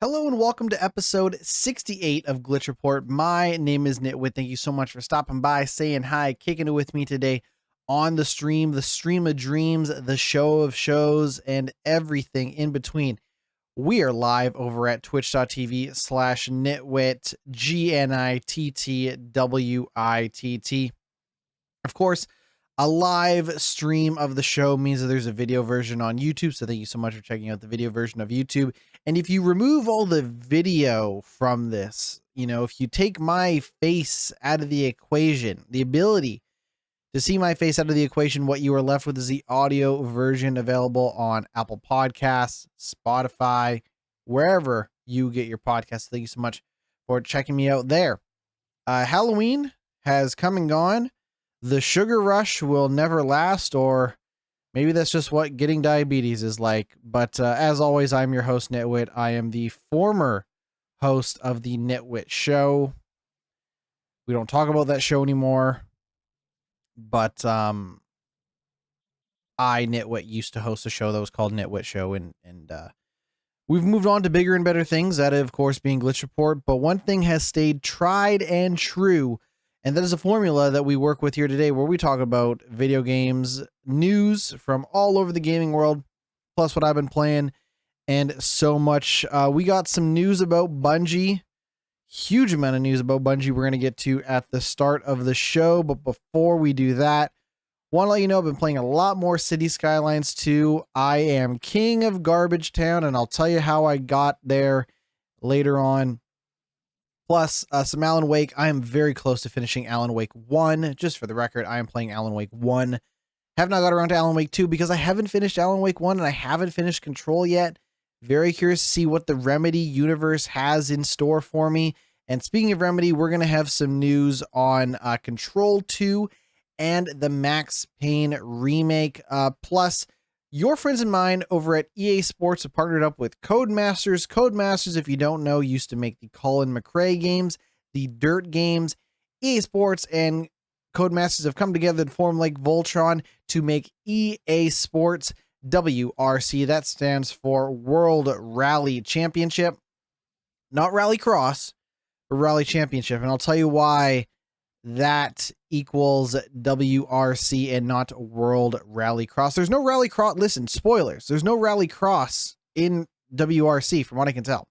Hello and welcome to episode 68 of Glitch Report. My name is GnittWitt. Thank you so much for stopping by, saying hi, kicking it with me today on the stream of dreams, the show of shows, and everything in between. We are live over at twitch.tv/GnittWitt, GnittWitt. Of course, a live stream of the show means that there's a video version on YouTube. So thank you so much for checking out the video version of YouTube. And if you remove all the video from this, if you take my face out of the equation, the ability to see my face out of the equation, what you are left with is the audio version available on Apple Podcasts, Spotify, wherever you get your podcasts. Thank you so much for checking me out there. Halloween has come and gone. The sugar rush will never last, or maybe that's just what getting diabetes is like. But as always, I'm your host, GnittWitt. I am the former host of the GnittWitt show. We don't talk about that show anymore, but I, GnittWitt, used to host a show that was called GnittWitt Show, and we've moved on to bigger and better things, that of course being Glitch Report. But one thing has stayed tried and true, and that is a formula that we work with here today, where we talk about video games, news from all over the gaming world, plus what I've been playing, and so much. We got some news about Bungie, huge amount of news about Bungie we're going to get to at the start of the show. But before we do that, want to let you know I've been playing a lot more Cities SKylines II. I am king of Garbage Town, and I'll tell you how I got there later on. Plus, some Alan Wake. I am very close to finishing Alan Wake 1. Just for the record, I am playing Alan Wake 1. Have not got around to Alan Wake 2 because I haven't finished Alan Wake 1 and I haven't finished Control yet. Very curious to see what the Remedy universe has in store for me. And speaking of Remedy, we're going to have some news on Control 2 and the Max Payne remake. Plus, your friends and mine over at EA Sports have partnered up with Codemasters. Codemasters, if you don't know, used to make the Colin McRae games, the Dirt games. EA Sports and Codemasters have come together to form like Voltron to make EA Sports WRC. That stands for World Rally Championship. Not Rally Cross, but Rally Championship. And I'll tell you why that equals WRC and not World Rally Cross. There's no Rally Cross. Listen, spoilers. There's no Rally Cross in WRC from what I can tell.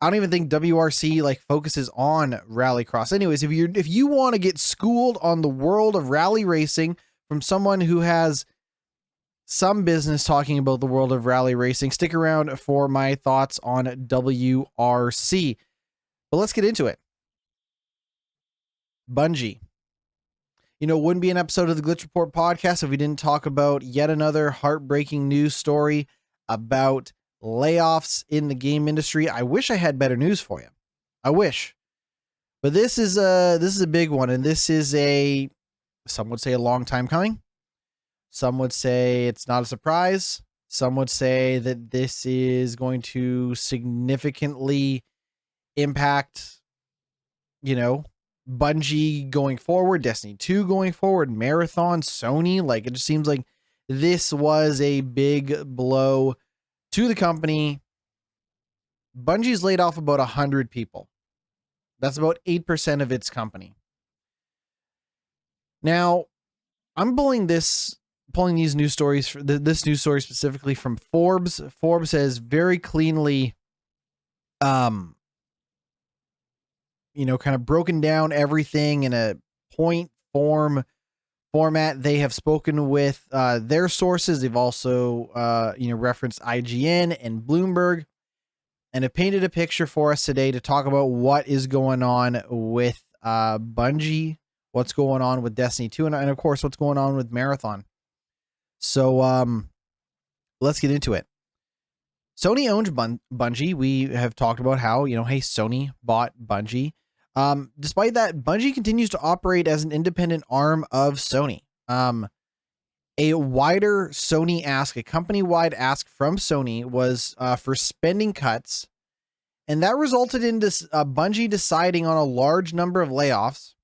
I don't even think WRC focuses on Rally Cross. Anyways, if you want to get schooled on the world of rally racing from someone who has some business talking about the world of rally racing, stick around for my thoughts on WRC. But let's get into it. Bungie. Wouldn't be an episode of the Glitch Report podcast if we didn't talk about yet another heartbreaking news story about layoffs in the game industry. I wish I had better news for you. I wish. But this is a big one, and this is some would say a long time coming. Some would say it's not a surprise. Some would say that this is going to significantly impact, Bungie going forward, Destiny 2 going forward, Marathon, Sony. It just seems like this was a big blow to the company. Bungie's laid off about 100 people. That's about 8% of its company. Now, I'm pulling these news stories, this news story specifically from Forbes. Forbes has very cleanly kind of broken down everything in a point format. They have spoken with their sources. They've also, referenced IGN and Bloomberg, and have painted a picture for us today to talk about what is going on with Bungie, what's going on with Destiny 2, and of course, what's going on with Marathon. So let's get into it. Sony owns Bungie. We have talked about how, hey, Sony bought Bungie. Despite that, Bungie continues to operate as an independent arm of Sony. A wider Sony ask, a company-wide ask from Sony was for spending cuts, and that resulted in Bungie deciding on a large number of layoffs.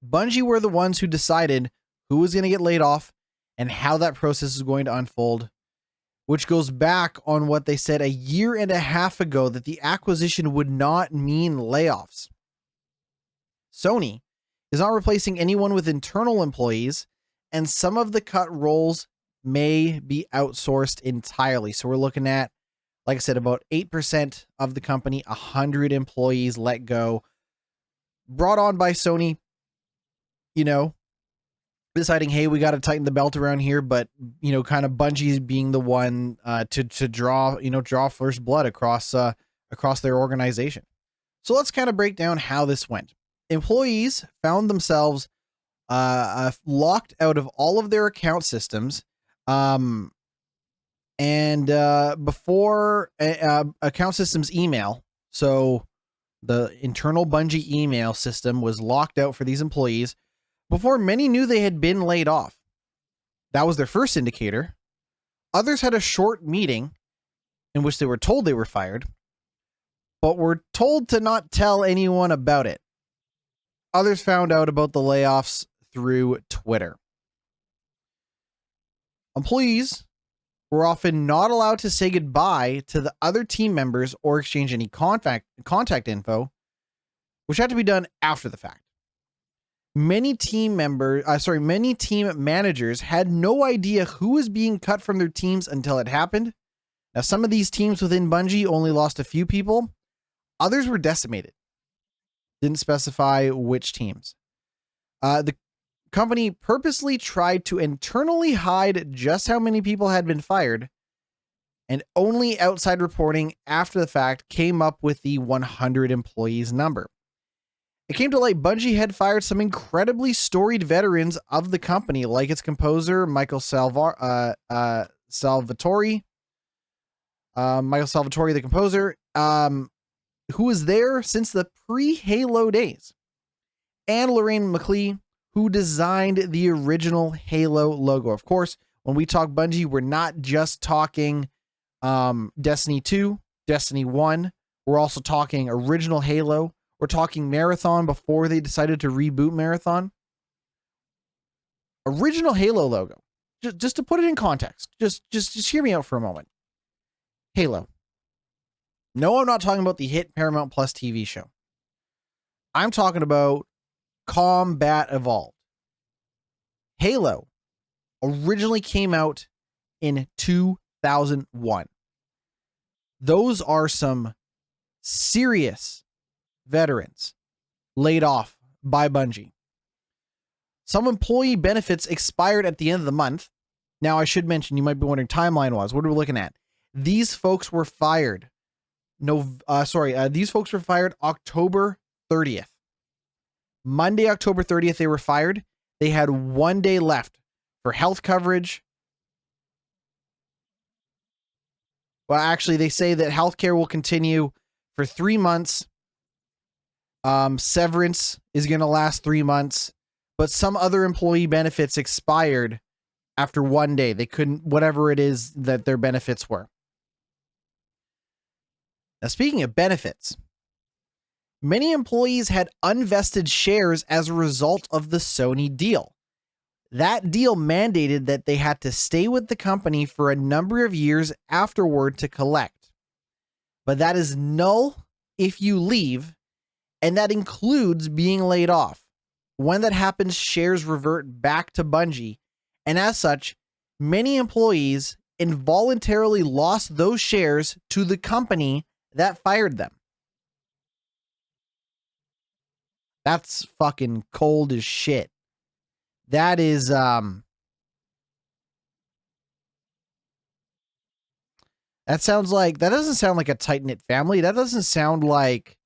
Bungie were the ones who decided who was going to get laid off and how that process is going to unfold. which goes back on what they said a year and a half ago that the acquisition would not mean layoffs. Sony is not replacing anyone with internal employees, and some of the cut roles may be outsourced entirely. So we're looking at, like I said, about 8% of the company, 100 employees let go, brought on by Sony, deciding, hey, we got to tighten the belt around here, but, kind of Bungie's being the one to draw first blood across their organization. So let's kind of break down how this went. Employees found themselves locked out of all of their account systems. Before account systems email, so the internal Bungie email system was locked out for these employees before many knew they had been laid off. That was their first indicator. Others had a short meeting in which they were told they were fired, but were told to not tell anyone about it. Others found out about the layoffs through Twitter. Employees were often not allowed to say goodbye to the other team members or exchange any contact info, which had to be done after the fact. Many team managers had no idea who was being cut from their teams until it happened. Now, some of these teams within Bungie only lost a few people. Others were decimated. Didn't specify which teams. The company purposely tried to internally hide just how many people had been fired, and only outside reporting after the fact came up with the 100 employees number. It came to light Bungie had fired some incredibly storied veterans of the company, like its composer, Michael Salvatore. Michael Salvatore, the composer, who was there since the pre-Halo days, and Lorraine McLeay, who designed the original Halo logo. Of course, when we talk Bungie, we're not just talking Destiny 2, Destiny 1. We're also talking original Halo. We're talking Marathon before they decided to reboot Marathon. Original Halo logo. Just to put it in context. Just hear me out for a moment. Halo. No, I'm not talking about the hit Paramount Plus TV show. I'm talking about Combat Evolved. Halo originally came out in 2001. Those are some serious veterans laid off by Bungie. Some employee benefits expired at the end of the month. Now, I should mention, you might be wondering timeline-wise, what are we looking at? These folks were fired. These folks were fired October 30th. Monday, October 30th, they were fired. They had 1 day left for health coverage. Well, actually, they say that healthcare will continue for 3 months. Severance is going to last 3 months, but some other employee benefits expired after 1 day. They couldn't, whatever it is that their benefits were. Now, speaking of benefits, many employees had unvested shares as a result of the Sony deal. That deal mandated that they had to stay with the company for a number of years afterward to collect. But that is null if you leave, and that includes being laid off. When that happens, shares revert back to Bungie, and as such, many employees involuntarily lost those shares to the company that fired them. That's fucking cold as shit. That is, that doesn't sound like a tight-knit family. That doesn't sound like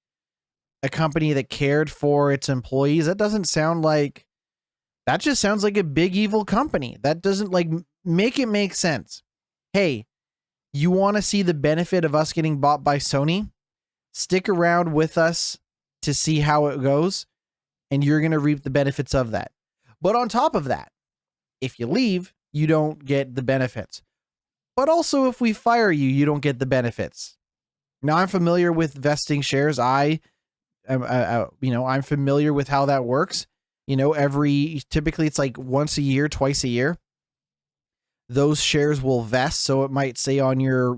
a company that cared for its employees. That just sounds like a big evil company. That doesn't make it make sense. Hey, you want to see the benefit of us getting bought by Sony? Stick around with us to see how it goes, and you're going to reap the benefits of that. But on top of that, if you leave, you don't get the benefits. But also, if we fire you, you don't get the benefits. Now, I'm familiar with vesting shares. I'm familiar with how that works. Typically it's like once a year, twice a year. those shares will vest. So it might say on your,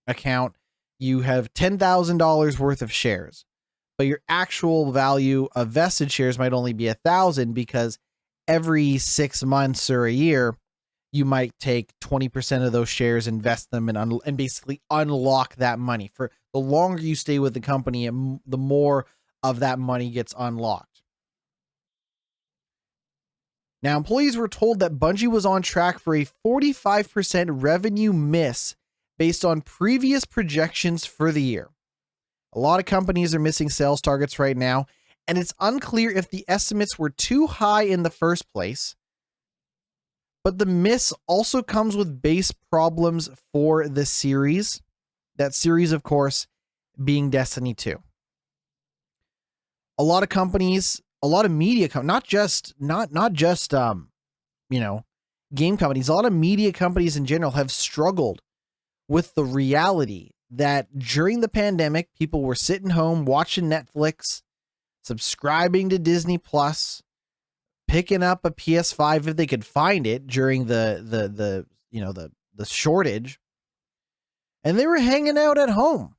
account, you have $10,000 worth of shares, but your actual value of vested shares might only be 1,000 because every 6 months or a year, you might take 20% of those shares, invest them, and basically unlock that money. For the longer you stay with the company, the more of that money gets unlocked. Now, employees were told that Bungie was on track for a 45% revenue miss based on previous projections for the year. A lot of companies are missing sales targets right now, and it's unclear if the estimates were too high in the first place. But the miss also comes with base problems for the series. That series, of course, being Destiny 2. A lot of companies, a lot of media, not just game companies, a lot of media companies in general have struggled with the reality that during the pandemic, people were sitting home watching Netflix, subscribing to Disney Plus, picking up a PS5 if they could find it during the shortage, and they were hanging out at home.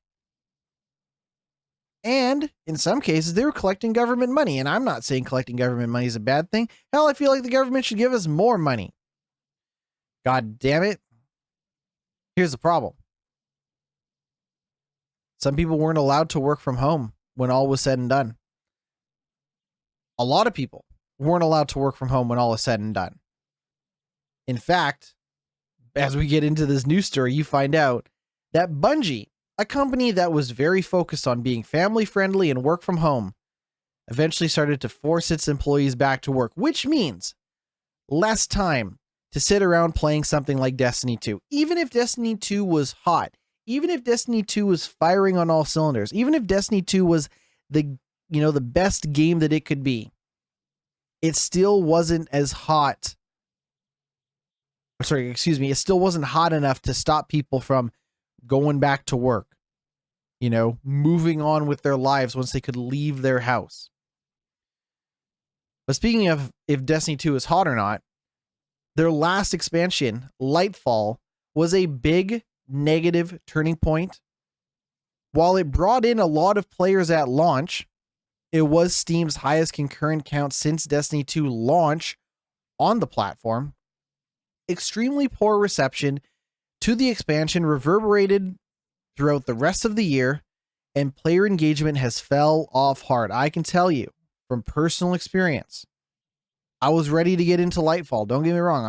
And in some cases, they were collecting government money. And I'm not saying collecting government money is a bad thing. Hell, I feel like the government should give us more money. God damn it. Here's the problem. Some people weren't allowed to work from home when all was said and done. A lot of people weren't allowed to work from home when all is said and done. In fact, as we get into this news story, you find out that Bungie, a company that was very focused on being family friendly and work from home, eventually started to force its employees back to work, which means less time to sit around playing something like Destiny 2. Even if Destiny 2 was hot, even if Destiny 2 was firing on all cylinders, even if Destiny 2 was the best game that it could be, it still wasn't as hot. It still wasn't hot enough to stop people from going back to work, moving on with their lives once they could leave their house. But speaking of if Destiny 2 is hot or not, their last expansion, Lightfall, was a big negative turning point. While it brought in a lot of players at launch, it was Steam's highest concurrent count since Destiny 2 launch on the platform. Extremely poor reception to the expansion reverberated throughout the rest of the year, and player engagement has fell off hard. I can tell you from personal experience, I was ready to get into Lightfall. Don't get me wrong.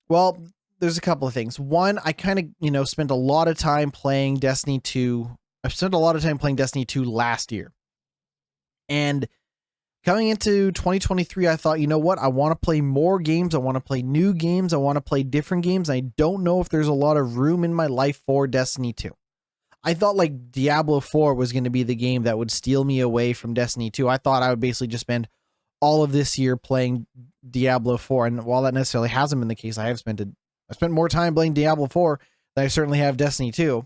Well, there's a couple of things. One, I kind of, spent a lot of time playing Destiny 2. I spent a lot of time playing Destiny 2 last year. And coming into 2023, I thought, you know what? I want to play more games. I want to play new games. I want to play different games. I don't know if there's a lot of room in my life for Destiny 2. I thought like Diablo 4 was going to be the game that would steal me away from Destiny 2. I thought I would basically just spend all of this year playing Diablo 4. And while that necessarily hasn't been the case, I spent more time playing Diablo 4 than I certainly have Destiny 2.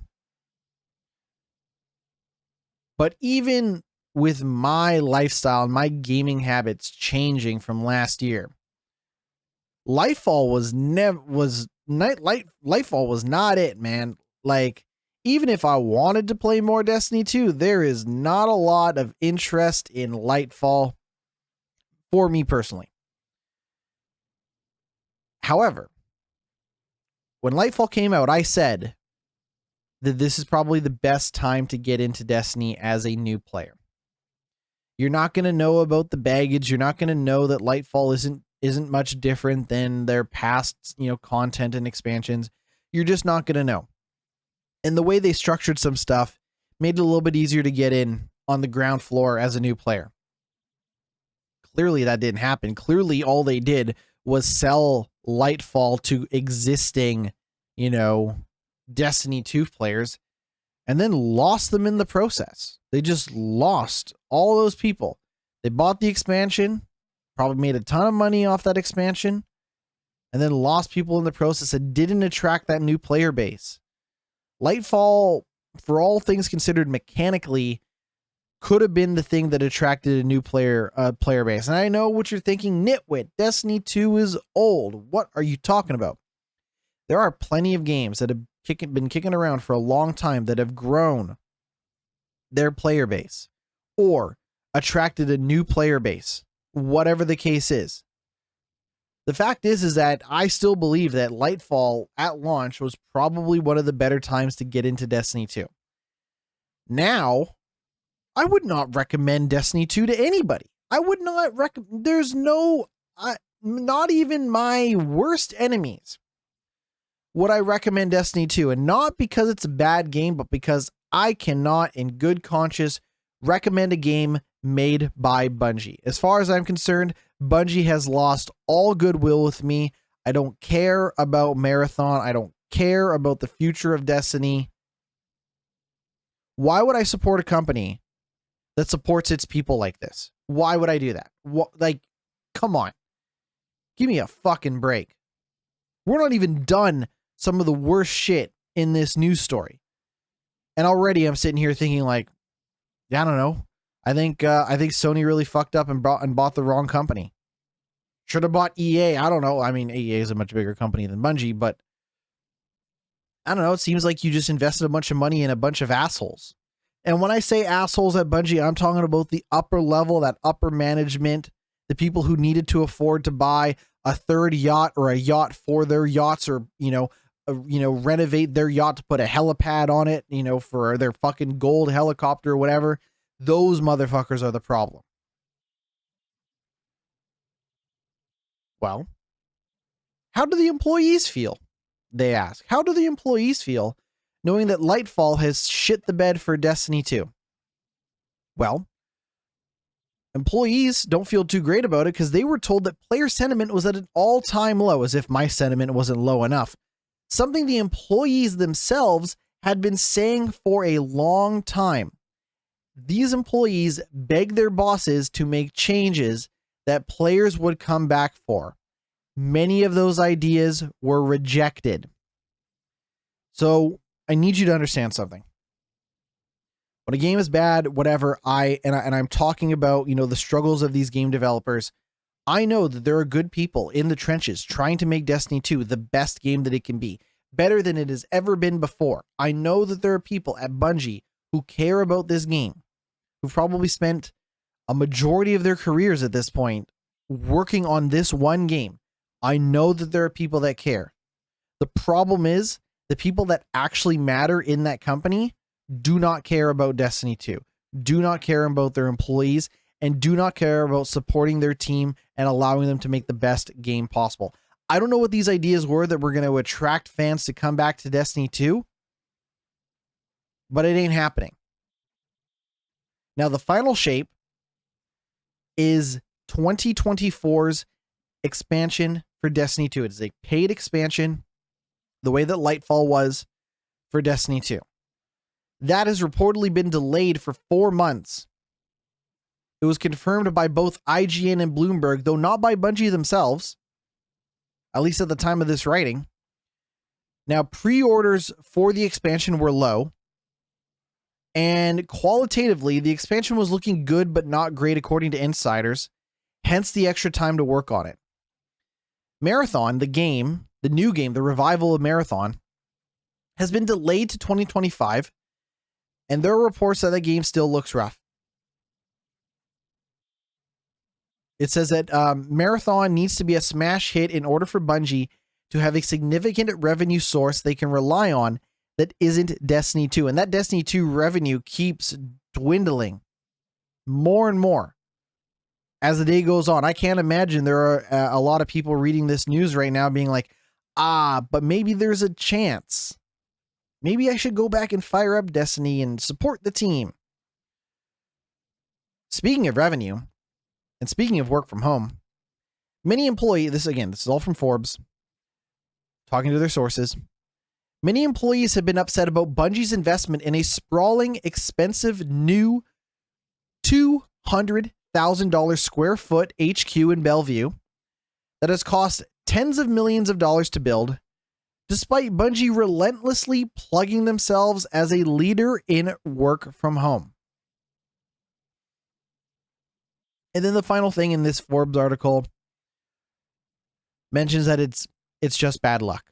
But even with my lifestyle and my gaming habits changing from last year, Lightfall was not it, man. Like, even if I wanted to play more Destiny 2, there is not a lot of interest in Lightfall for me personally. However, when Lightfall came out, I said that this is probably the best time to get into Destiny as a new player. You're not going to know about the baggage. You're not going to know that Lightfall isn't much different than their past, content and expansions. You're just not going to know. And the way they structured some stuff made it a little bit easier to get in on the ground floor as a new player. Clearly that didn't happen. Clearly all they did was sell Lightfall to existing, Destiny 2 players and then lost them in the process. They just lost all those people. They bought the expansion, probably made a ton of money off that expansion, and then lost people in the process and didn't attract that new player base. Lightfall, for all things considered mechanically, could have been the thing that attracted a new player base. And I know what you're thinking, GnittWitt, Destiny 2 is old. What are you talking about? There are plenty of games that have been kicking around for a long time that have grown their player base or attracted a new player base, whatever the case is. The fact is that I still believe that Lightfall at launch was probably one of the better times to get into Destiny 2. Now, I would not recommend Destiny 2 to anybody. I would not recommend. There's no, not even my worst enemies would I recommend Destiny 2. And not because it's a bad game, but because I cannot, in good conscience, recommend a game made by Bungie. As far as I'm concerned, Bungie has lost all goodwill with me. I don't care about Marathon. I don't care about the future of Destiny. Why would I support a company that supports its people like this? Why would I do that? Like, come on. Give me a fucking break. We're not even done some of the worst shit in this news story. And already I'm sitting here thinking like, I don't know. I think Sony really fucked up and bought the wrong company. Should have bought EA. I don't know. I mean, EA is a much bigger company than Bungie, but I don't know. It seems like you just invested a bunch of money in a bunch of assholes. And when I say assholes at Bungie, I'm talking about the upper level, that upper management, the people who needed to afford to buy a third yacht or a yacht for their yachts, or, renovate their yacht to put a helipad on it, for their fucking gold helicopter or whatever. Those motherfuckers are the problem. Well, how do the employees feel? They ask. How do the employees feel knowing that Lightfall has shit the bed for Destiny 2? Well, employees don't feel too great about it because they were told that player sentiment was at an all-time low, as if my sentiment wasn't low enough. Something the employees themselves had been saying for a long time. These employees begged their bosses to make changes that players would come back for. Many of those ideas were rejected. So I need you to understand something. When a game is bad, whatever, I'm talking about, the struggles of these game developers. I know that there are good people in the trenches trying to make Destiny 2 the best game that it can be, better than it has ever been before. I know that there are people at Bungie who care about this game, who've probably spent a majority of their careers at this point working on this one game. I know that there are people that care. The problem is the people that actually matter in that company do not care about Destiny 2, do not care about their employees, and do not care about supporting their team and allowing them to make the best game possible. I don't know what these ideas were that were going to attract fans to come back to Destiny 2, but it ain't happening. Now, the final shape is 2024's expansion for Destiny 2. It is a paid expansion, the way that Lightfall was for Destiny 2. That has reportedly been delayed for 4 months. It was confirmed by both IGN and Bloomberg, though not by Bungie themselves, at least at the time of this writing. Now, pre-orders for the expansion were low, and qualitatively, the expansion was looking good but not great according to insiders, hence the extra time to work on it. Marathon, the new game, the revival of Marathon, has been delayed to 2025, and there are reports that the game still looks rough. It says that Marathon needs to be a smash hit in order for Bungie to have a significant revenue source they can rely on that isn't Destiny 2. And that Destiny 2 revenue keeps dwindling more and more as the day goes on. I can't imagine there are a lot of people reading this news right now being like, but maybe there's a chance. Maybe I should go back and fire up Destiny and support the team. Speaking of revenue, and speaking of work from home, many employees, this is all from Forbes, talking to their sources. Many employees have been upset about Bungie's investment in a sprawling, expensive new $200,000 square foot HQ in Bellevue that has cost tens of millions of dollars to build, despite Bungie relentlessly plugging themselves as a leader in work from home. And then the final thing in this Forbes article mentions that it's just bad luck.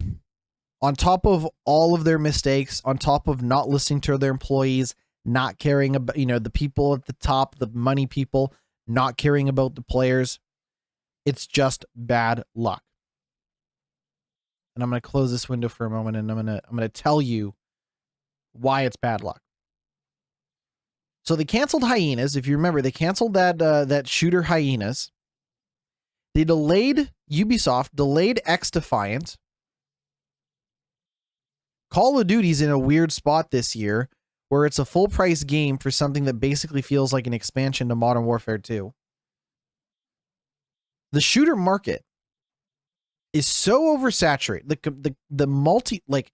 On top of all of their mistakes, on top of not listening to their employees, not caring about, the people at the top, the money people, not caring about the players, it's just bad luck. And I'm going to close this window for a moment, and I'm going to tell you why it's bad luck. So they canceled Hyenas. If you remember, they canceled that shooter Hyenas. They delayed Ubisoft, delayed X Defiant. Call of Duty's in a weird spot this year where it's a full price game for something that basically feels like an expansion to Modern Warfare 2. The shooter market is so oversaturated. The multi, like,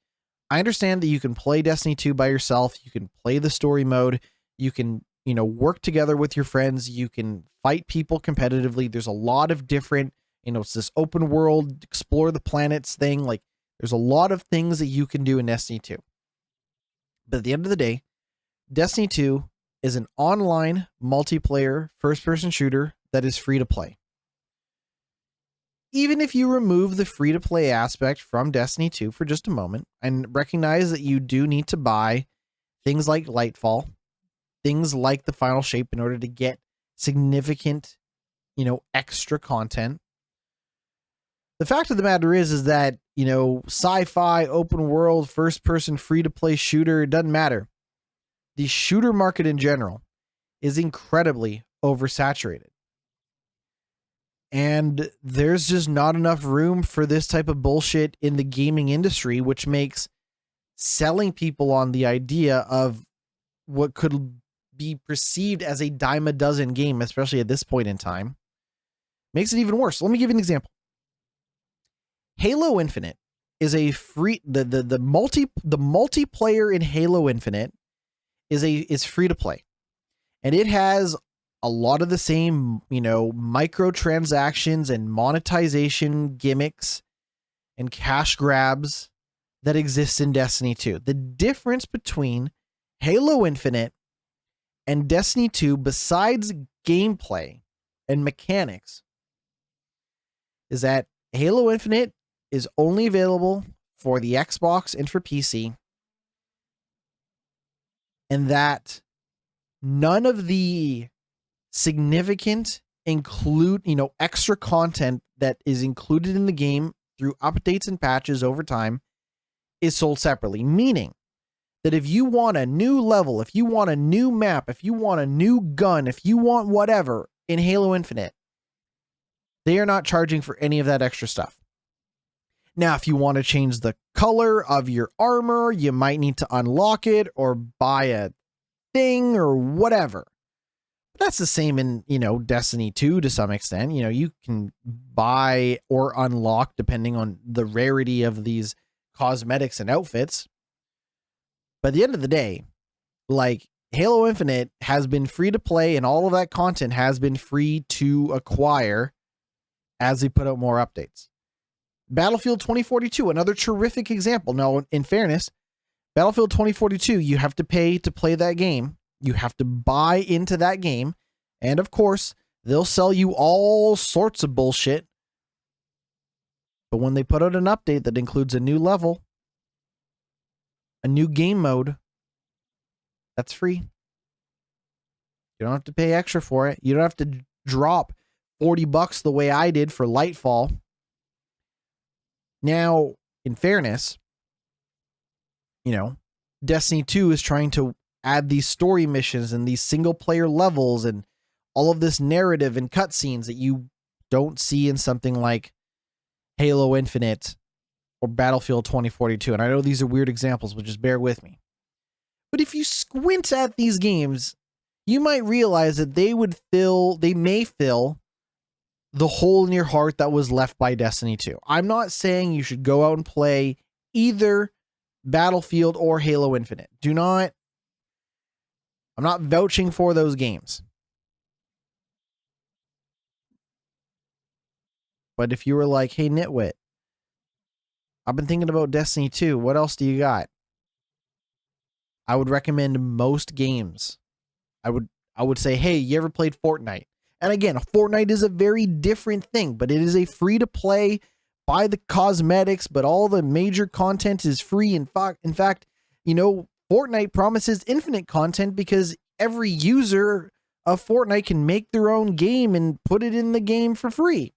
I understand that you can play Destiny 2 by yourself. You can play the story mode. You can, work together with your friends. You can fight people competitively. There's a lot of different, it's this open world, explore the planets thing. Like, there's a lot of things that you can do in Destiny 2. But at the end of the day, Destiny 2 is an online multiplayer first-person shooter that is free to play. Even if you remove the free-to-play aspect from Destiny 2 for just a moment and recognize that you do need to buy things like Lightfall, things like the Final Shape in order to get significant, extra content. The fact of the matter is that, sci-fi, open world, first-person, free-to-play shooter, it doesn't matter. The shooter market in general is incredibly oversaturated. And there's just not enough room for this type of bullshit in the gaming industry, which makes selling people on the idea of what could be perceived as a dime a dozen game, especially at this point in time, makes it even worse. Let me give you an example. Halo Infinite is a free, the multiplayer in Halo Infinite is free to play. And it has a lot of the same, microtransactions and monetization gimmicks and cash grabs that exist in Destiny 2. The difference between Halo Infinite and Destiny 2, besides gameplay and mechanics, is that Halo Infinite is only available for the Xbox and for PC, and that none of the significant extra content that is included in the game through updates and patches over time is sold separately. Meaning that if you want a new level, if you want a new map, if you want a new gun, if you want whatever in Halo Infinite, they are not charging for any of that extra stuff. Now, if you want to change the color of your armor, you might need to unlock it or buy a thing or whatever. That's the same in, Destiny 2 to some extent. You can buy or unlock depending on the rarity of these cosmetics and outfits. But at the end of the day, like, Halo Infinite has been free to play and all of that content has been free to acquire as they put out more updates. Battlefield 2042, another terrific example. Now, in fairness, Battlefield 2042, you have to pay to play that game. You have to buy into that game. And of course, they'll sell you all sorts of bullshit. But when they put out an update that includes a new level, a new game mode, that's free. You don't have to pay extra for it. You don't have to drop $40 the way I did for Lightfall. Now, in fairness, Destiny 2 is trying to add these story missions and these single player levels and all of this narrative and cutscenes that you don't see in something like Halo Infinite or Battlefield 2042. And I know these are weird examples, but just bear with me. But if you squint at these games, you might realize that they may fill the hole in your heart that was left by Destiny 2. I'm not saying you should go out and play either Battlefield or Halo Infinite. I'm not vouching for those games. But if you were like, hey, GnittWitt, I've been thinking about Destiny 2. What else do you got? I would recommend most games. I would say, hey, you ever played Fortnite? And again, Fortnite is a very different thing, but it is a free to play, buy the cosmetics, but all the major content is free. In fact, Fortnite promises infinite content because every user of Fortnite can make their own game and put it in the game for free.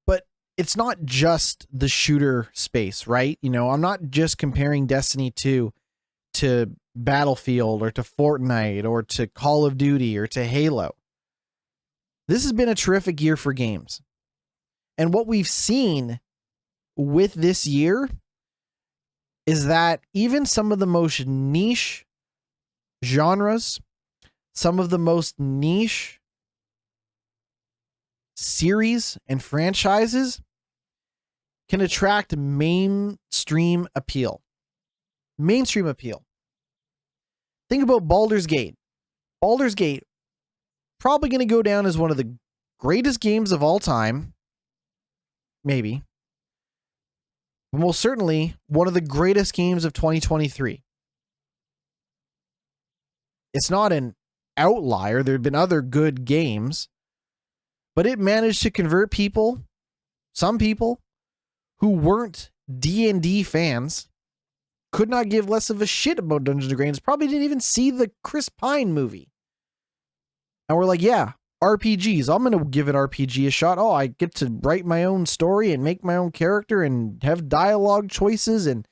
But it's not just the shooter space, right? I'm not just comparing Destiny 2 to Battlefield or to Fortnite or to Call of Duty or to Halo. This has been a terrific year for games. And what we've seen with this year is that even some of the most niche genres, some of the most niche series and franchises can attract mainstream appeal. Mainstream appeal. Think about Baldur's Gate. Baldur's Gate, probably going to go down as one of the greatest games of all time. Maybe. Most certainly one of the greatest games of 2023. It's not an outlier. There have been other good games, but it managed to convert people, some people, who weren't D&D fans, could not give less of a shit about Dungeons & Dragons, probably didn't even see the Chris Pine movie. And we're like, yeah, RPGs. I'm going to give an RPG a shot. Oh, I get to write my own story and make my own character and have dialogue choices and,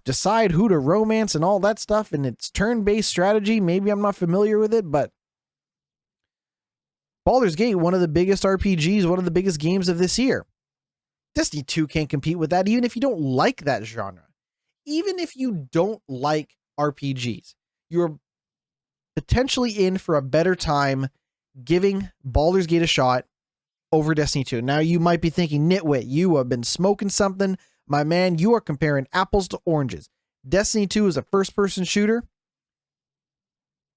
decide who to romance and all that stuff. And it's turn-based strategy. Maybe I'm not familiar with it, but Baldur's Gate, one of the biggest RPGs, one of the biggest games of this year. Destiny 2 can't compete with that, even if you don't like that genre. Even if you don't like RPGs, you're potentially in for a better time giving Baldur's Gate a shot over Destiny 2. Now, you might be thinking, GnittWitt, you have been smoking something. My man, you are comparing apples to oranges. Destiny 2 is a first-person shooter.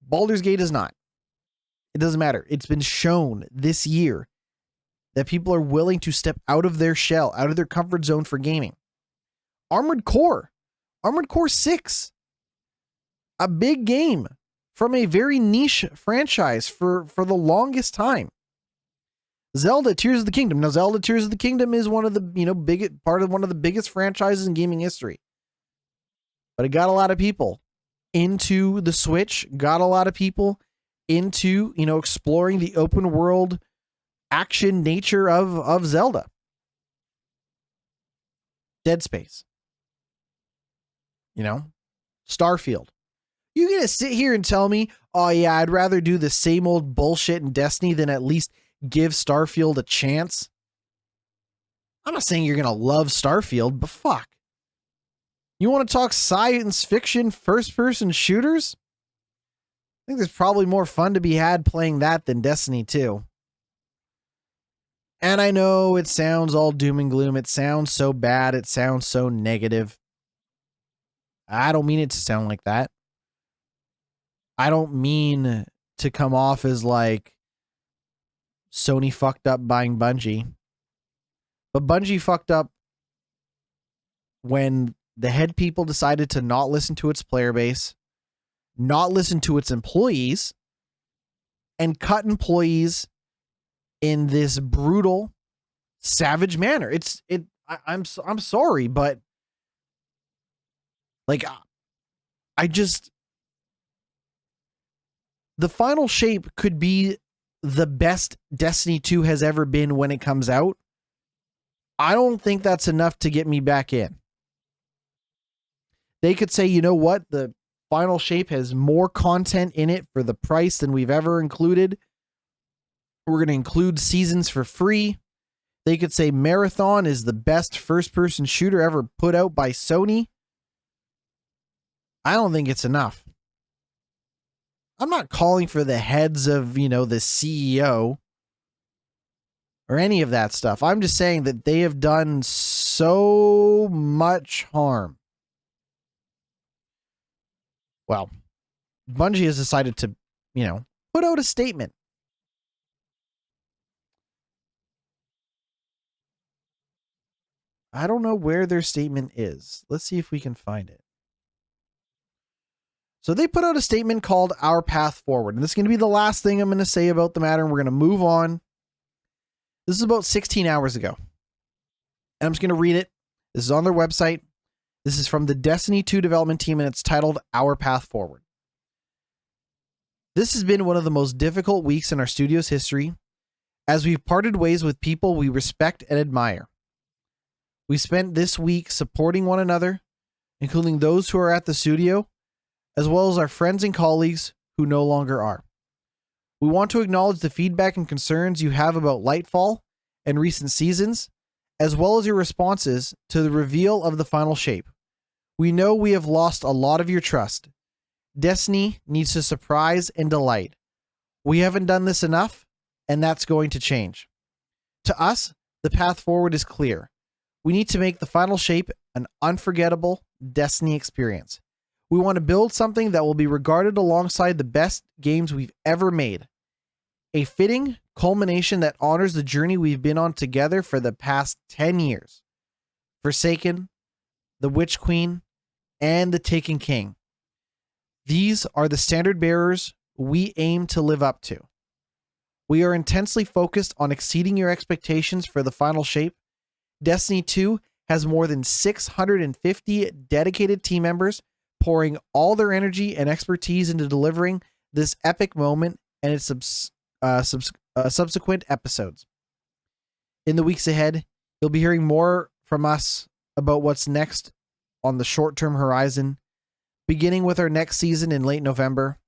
Baldur's Gate is not. It doesn't matter. It's been shown this year that people are willing to step out of their shell, out of their comfort zone for gaming. Armored Core 6, a big game from a very niche franchise for the longest time. Zelda Tears of the Kingdom. Now, Zelda Tears of the Kingdom is one of the part of one of the biggest franchises in gaming history. But it got a lot of people into the Switch, got a lot of people into, exploring the open world action nature of Zelda. Dead Space. Starfield. You're going to sit here and tell me, oh yeah, I'd rather do the same old bullshit in Destiny than at least give Starfield a chance? I'm not saying you're going to love Starfield, but fuck. You want to talk science fiction first-person shooters? I think there's probably more fun to be had playing that than Destiny 2. And I know it sounds all doom and gloom. It sounds so bad. It sounds so negative. I don't mean it to sound like that. I don't mean to come off as like Sony fucked up buying Bungie. But Bungie fucked up when the head people decided to not listen to its player base, not listen to its employees, and cut employees in this brutal, savage manner. I'm sorry, but like, the final shape could be the best Destiny 2 has ever been when it comes out. I don't think that's enough to get me back in. They could say, you know what? The final shape has more content in it for the price than we've ever included. We're going to include seasons for free. They could say Marathon is the best first-person shooter ever put out by Sony. I don't think it's enough. I'm not calling for the heads of, the CEO or any of that stuff. I'm just saying that they have done so much harm. Well, Bungie has decided to, put out a statement. I don't know where their statement is. Let's see if we can find it. So they put out a statement called Our Path Forward. And this is going to be the last thing I'm going to say about the matter. And we're going to move on. This is about 16 hours ago. And I'm just going to read it. This is on their website. This is from the Destiny 2 development team, and it's titled Our Path Forward. This has been one of the most difficult weeks in our studio's history, as we've parted ways with people we respect and admire. We spent this week supporting one another, including those who are at the studio, as well as our friends and colleagues who no longer are. We want to acknowledge the feedback and concerns you have about Lightfall and recent seasons, as well as your responses to the reveal of the final shape. We know we have lost a lot of your trust. Destiny needs to surprise and delight. We haven't done this enough, and that's going to change. To us, the path forward is clear. We need to make the final shape an unforgettable Destiny experience. We want to build something that will be regarded alongside the best games we've ever made. A fitting culmination that honors the journey we've been on together for the past 10 years. Forsaken, the Witch Queen, and the Taken King. These are the standard bearers we aim to live up to. We are intensely focused on exceeding your expectations for the final shape. Destiny 2 has more than 650 dedicated team members pouring all their energy and expertise into delivering this epic moment and its subsequent episodes. In the weeks ahead, you'll be hearing more from us about what's next on the short-term horizon, beginning with our next season in late November.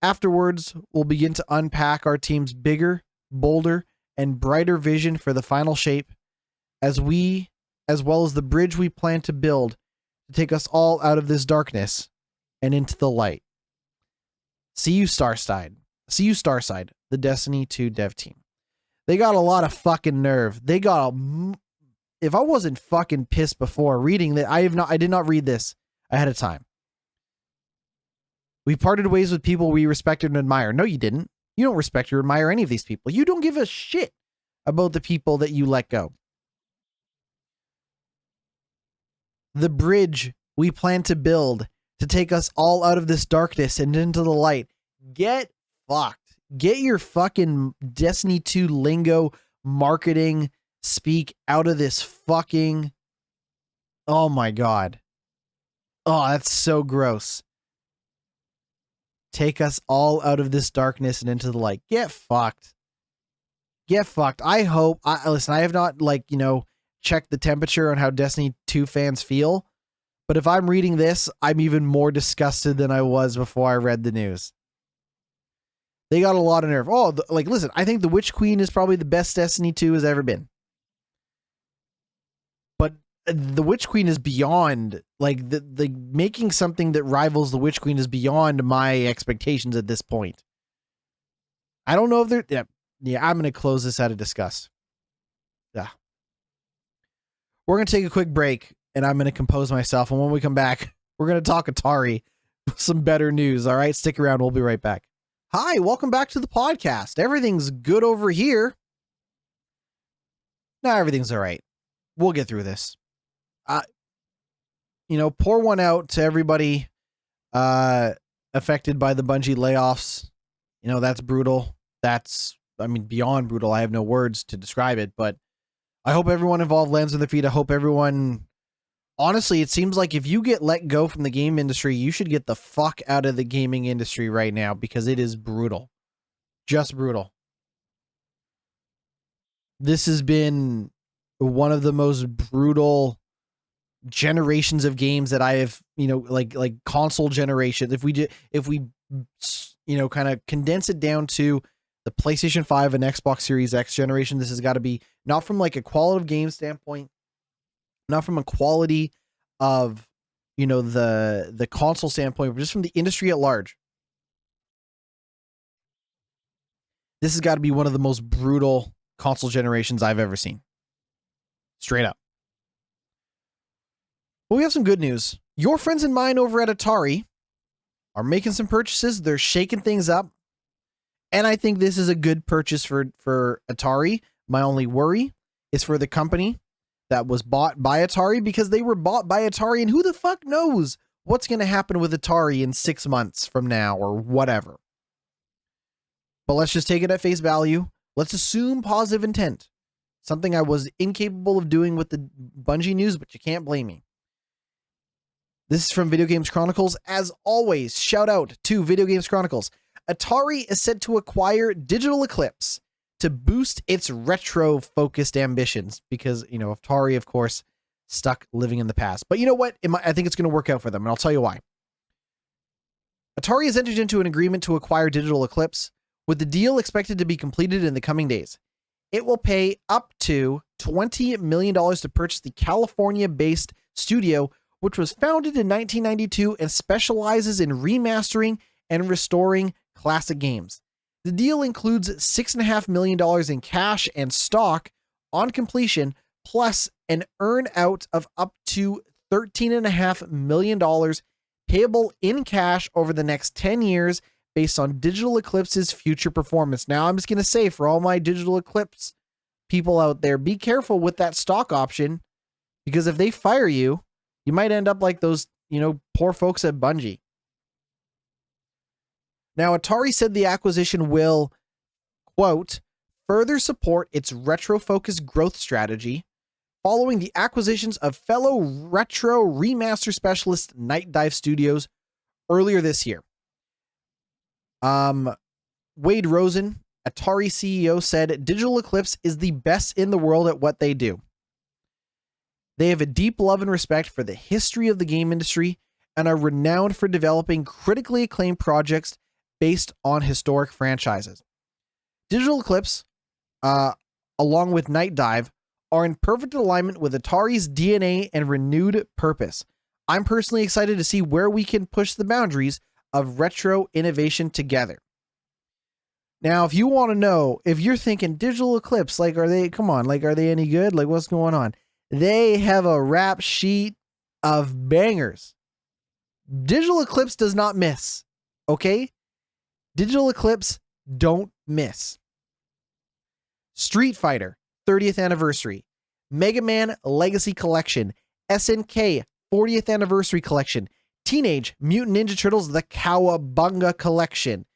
Afterwards, we'll begin to unpack our team's bigger, bolder, and brighter vision for the final shape, as well as the bridge we plan to build to take us all out of this darkness and into the light. See you Starside, the Destiny 2 dev team. They got a lot of fucking nerve. If I wasn't fucking pissed before reading that, I did not read this ahead of time. We parted ways with people we respected and admire. No, you didn't. You don't respect or admire any of these people. You don't give a shit about the people that you let go. The bridge we plan to build to take us all out of this darkness and into the light. Get fucked. Get your fucking Destiny 2 lingo marketing speak out of this fucking... Oh my God. Oh, that's so gross. Take us all out of this darkness and into the light. Get fucked. Get fucked. I hope... Listen, I have not, checked the temperature on how Destiny 2 fans feel, but if I'm reading this, I'm even more disgusted than I was before I read the news. They got a lot of nerve. Oh, listen, I think the Witch Queen is probably the best Destiny 2 has ever been. But the Witch Queen is beyond, the making something that rivals the Witch Queen is beyond my expectations at this point. I don't know if they're... Yeah, I'm going to close this out of disgust. Yeah. We're going to take a quick break, and I'm going to compose myself. And when we come back, we're going to talk Atari with some better news. All right, stick around. We'll be right back. Hi, welcome back to the podcast. Everything's good over here. No, everything's all right. We'll get through this. Pour one out to everybody affected by the Bungie layoffs. That's brutal. That's, beyond brutal. I have no words to describe it, but I hope everyone involved lands on their feet. I hope everyone... Honestly, it seems like if you get let go from the game industry, you should get the fuck out of the gaming industry right now because it is brutal. Just brutal. This has been one of the most brutal generations of games that I have, like console generation. If we kind of condense it down to the PlayStation 5 and Xbox Series X generation, this has got to be not from a quality of game standpoint, not from a quality of, the console standpoint, but just from the industry at large. This has got to be one of the most brutal console generations I've ever seen. Straight up. But we have some good news. Your friends and mine over at Atari are making some purchases. They're shaking things up. And I think this is a good purchase for Atari. My only worry is for the company that was bought by Atari, because they were bought by Atari, and who the fuck knows what's going to happen with Atari in 6 months from now or whatever. But let's just take it at face value. Let's assume positive intent. Something I was incapable of doing with the Bungie news, but you can't blame me. This is from Video Games Chronicles. As always, shout out to Video Games Chronicles. Atari is set to acquire Digital Eclipse to boost its retro-focused ambitions because, Atari, of course, stuck living in the past. But you know what? I think it's going to work out for them, and I'll tell you why. Atari has entered into an agreement to acquire Digital Eclipse, with the deal expected to be completed in the coming days. It will pay up to $20 million to purchase the California-based studio, which was founded in 1992 and specializes in remastering and restoring classic games. The deal includes $6.5 million in cash and stock on completion, plus an earn-out of up to $13.5 million payable in cash over the next 10 years based on Digital Eclipse's future performance. Now, I'm just going to say, for all my Digital Eclipse people out there, be careful with that stock option, because if they fire you, you might end up like those, poor folks at Bungie. Now, Atari said the acquisition will, quote, further support its retro-focused growth strategy following the acquisitions of fellow retro remaster specialist Night Dive Studios earlier this year. Wade Rosen, Atari CEO, said Digital Eclipse is the best in the world at what they do. They have a deep love and respect for the history of the game industry and are renowned for developing critically acclaimed projects based on historic franchises. Digital Eclipse, along with Night Dive, are in perfect alignment with Atari's DNA and renewed purpose. I'm personally excited to see where we can push the boundaries of retro innovation together. Now, if you want to know, if you're thinking Digital Eclipse, are they any good? What's going on? They have a rap sheet of bangers. Digital Eclipse does not miss. Okay? Digital Eclipse don't miss. Street Fighter 30th Anniversary, Mega Man Legacy Collection, SNK 40th Anniversary Collection, Teenage Mutant Ninja Turtles The Cowabunga Collection,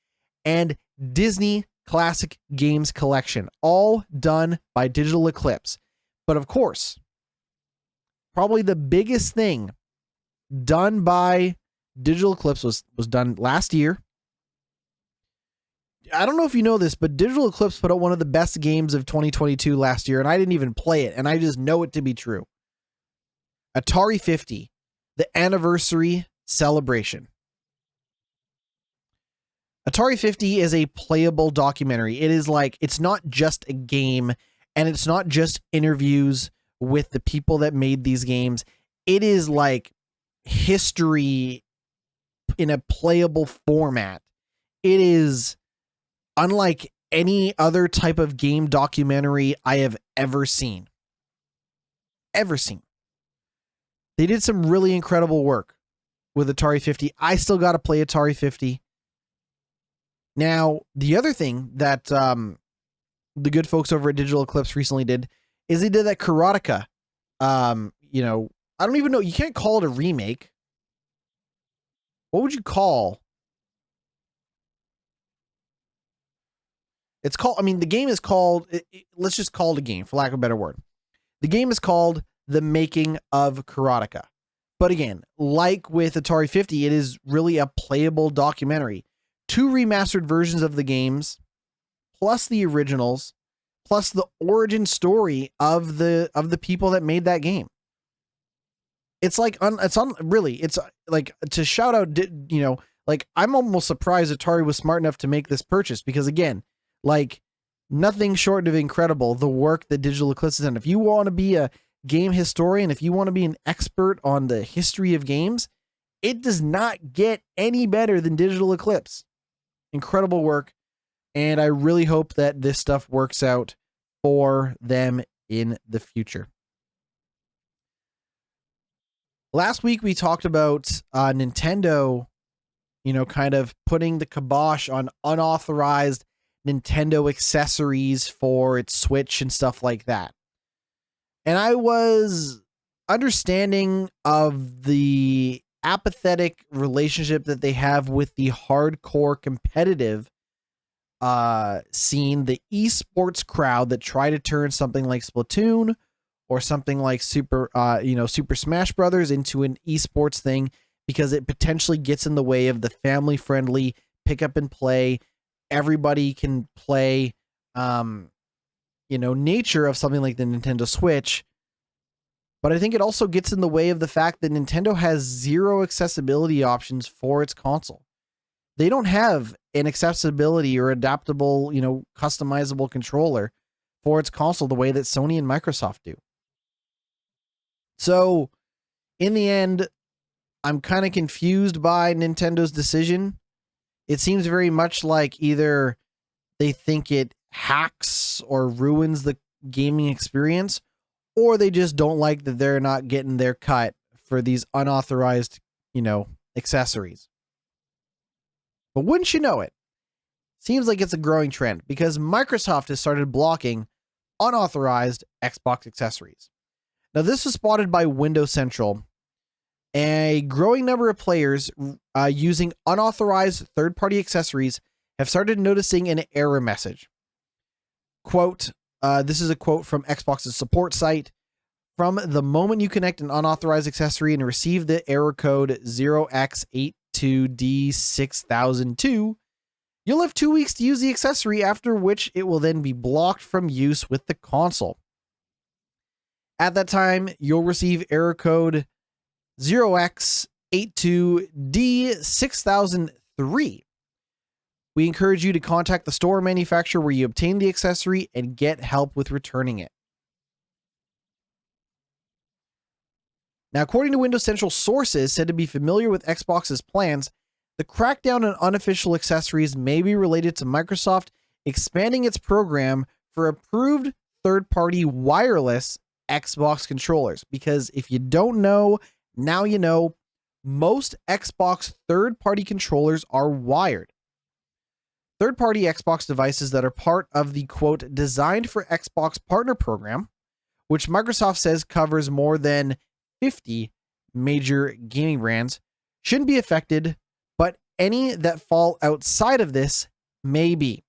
and Disney Classic Games Collection, all done by Digital Eclipse. But of course, probably the biggest thing done by Digital Eclipse was done last year. I don't know if you know this, but Digital Eclipse put out one of the best games of 2022 last year, and I didn't even play it, and I just know it to be true. Atari 50, the Anniversary Celebration. Atari 50 is a playable documentary. It is it's not just a game, and it's not just interviews with the people that made these games. It is history in a playable format. It is unlike any other type of game documentary I have ever seen. They did some really incredible work with Atari 50. I still got to play Atari 50. Now, the other thing that the good folks over at Digital Eclipse recently did is they did that Karateka. I don't even know. You can't call it a remake. What would you call? It's called, the game is called, let's just call it a game, for lack of a better word. The game is called The Making of Karateka. But again, like with Atari 50, it is really a playable documentary. 2 remastered versions of the games, plus the originals, plus the origin story of the people that made that game. It's to shout out, I'm almost surprised Atari was smart enough to make this purchase, because again, nothing short of incredible, the work that Digital Eclipse has done. If you want to be a game historian, if you want to be an expert on the history of games, it does not get any better than Digital Eclipse. Incredible work, and I really hope that this stuff works out for them in the future. Last week we talked about Nintendo, kind of putting the kibosh on unauthorized Nintendo accessories for its Switch and stuff like that. And I was understanding of the apathetic relationship that they have with the hardcore competitive scene, the esports crowd that try to turn something like Splatoon or something like Super Smash Brothers into an esports thing, because it potentially gets in the way of the family friendly pick up and play, everybody can play, nature of something like the Nintendo Switch. But I think it also gets in the way of the fact that Nintendo has zero accessibility options for its console. They don't have an accessibility or adaptable, customizable controller for its console the way that Sony and Microsoft do. So, in the end, I'm kind of confused by Nintendo's decision. It seems very much like either they think it hacks or ruins the gaming experience, or they just don't like that they're not getting their cut for these unauthorized, accessories. But wouldn't you know it, seems like it's a growing trend because Microsoft has started blocking unauthorized Xbox accessories. Now, this was spotted by Windows Central. A growing number of players using unauthorized third-party accessories have started noticing an error message. Quote, this is a quote from Xbox's support site. From the moment you connect an unauthorized accessory and receive the error code 0x82D6002, you'll have 2 weeks to use the accessory, after which it will then be blocked from use with the console. At that time, you'll receive error code 0x82D6003. We encourage you to contact the store manufacturer where you obtained the accessory and get help with returning it. Now, according to Windows Central sources said to be familiar with Xbox's plans, the crackdown on unofficial accessories may be related to Microsoft expanding its program for approved third-party wireless Xbox controllers. Because if you don't know, now you know, most Xbox third-party controllers are wired. Third-party Xbox devices that are part of the, quote, Designed for Xbox Partner Program, which Microsoft says covers more than 50 major gaming brands, shouldn't be affected, but any that fall outside of this may be.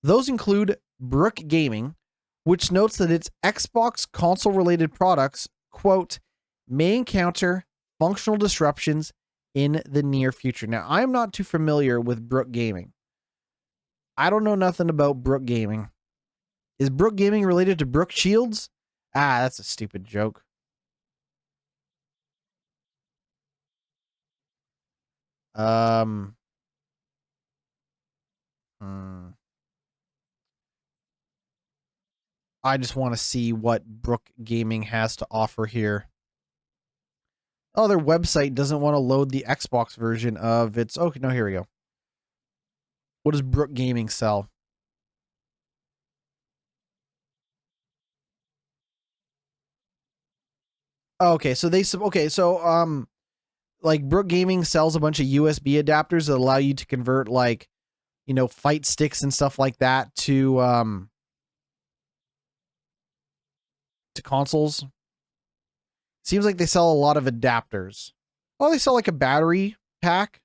Those include Brook Gaming, which notes that its Xbox console-related products, quote, may encounter functional disruptions in the near future. Now, I'm not too familiar with Brook Gaming. I don't know nothing about Brook Gaming. Is Brook Gaming related to Brooke Shields? That's a stupid joke. I just want to see what Brook Gaming has to offer here. Oh, their website doesn't want to load the Xbox version of its... Okay, no, here we go. What does Brook Gaming sell? Okay, so like Brook Gaming sells a bunch of USB adapters that allow you to convert like, fight sticks and stuff like that to consoles. Seems like they sell a lot of adapters. Oh, they sell like a battery pack.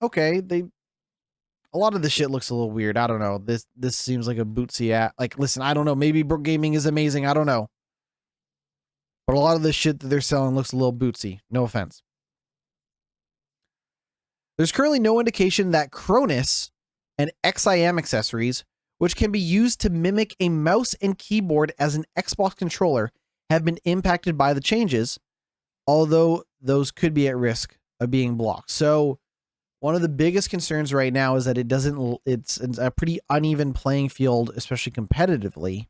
Okay, a lot of the shit looks a little weird. I don't know. This seems like a bootsy at. Like, listen, I don't know. Maybe Brook Gaming is amazing. I don't know. But a lot of the shit that they're selling looks a little bootsy. No offense. There's currently no indication that Cronus and XIM accessories, which can be used to mimic a mouse and keyboard as an Xbox controller, have been impacted by the changes, although those could be at risk of being blocked. So one of the biggest concerns right now is that it's a pretty uneven playing field, especially competitively,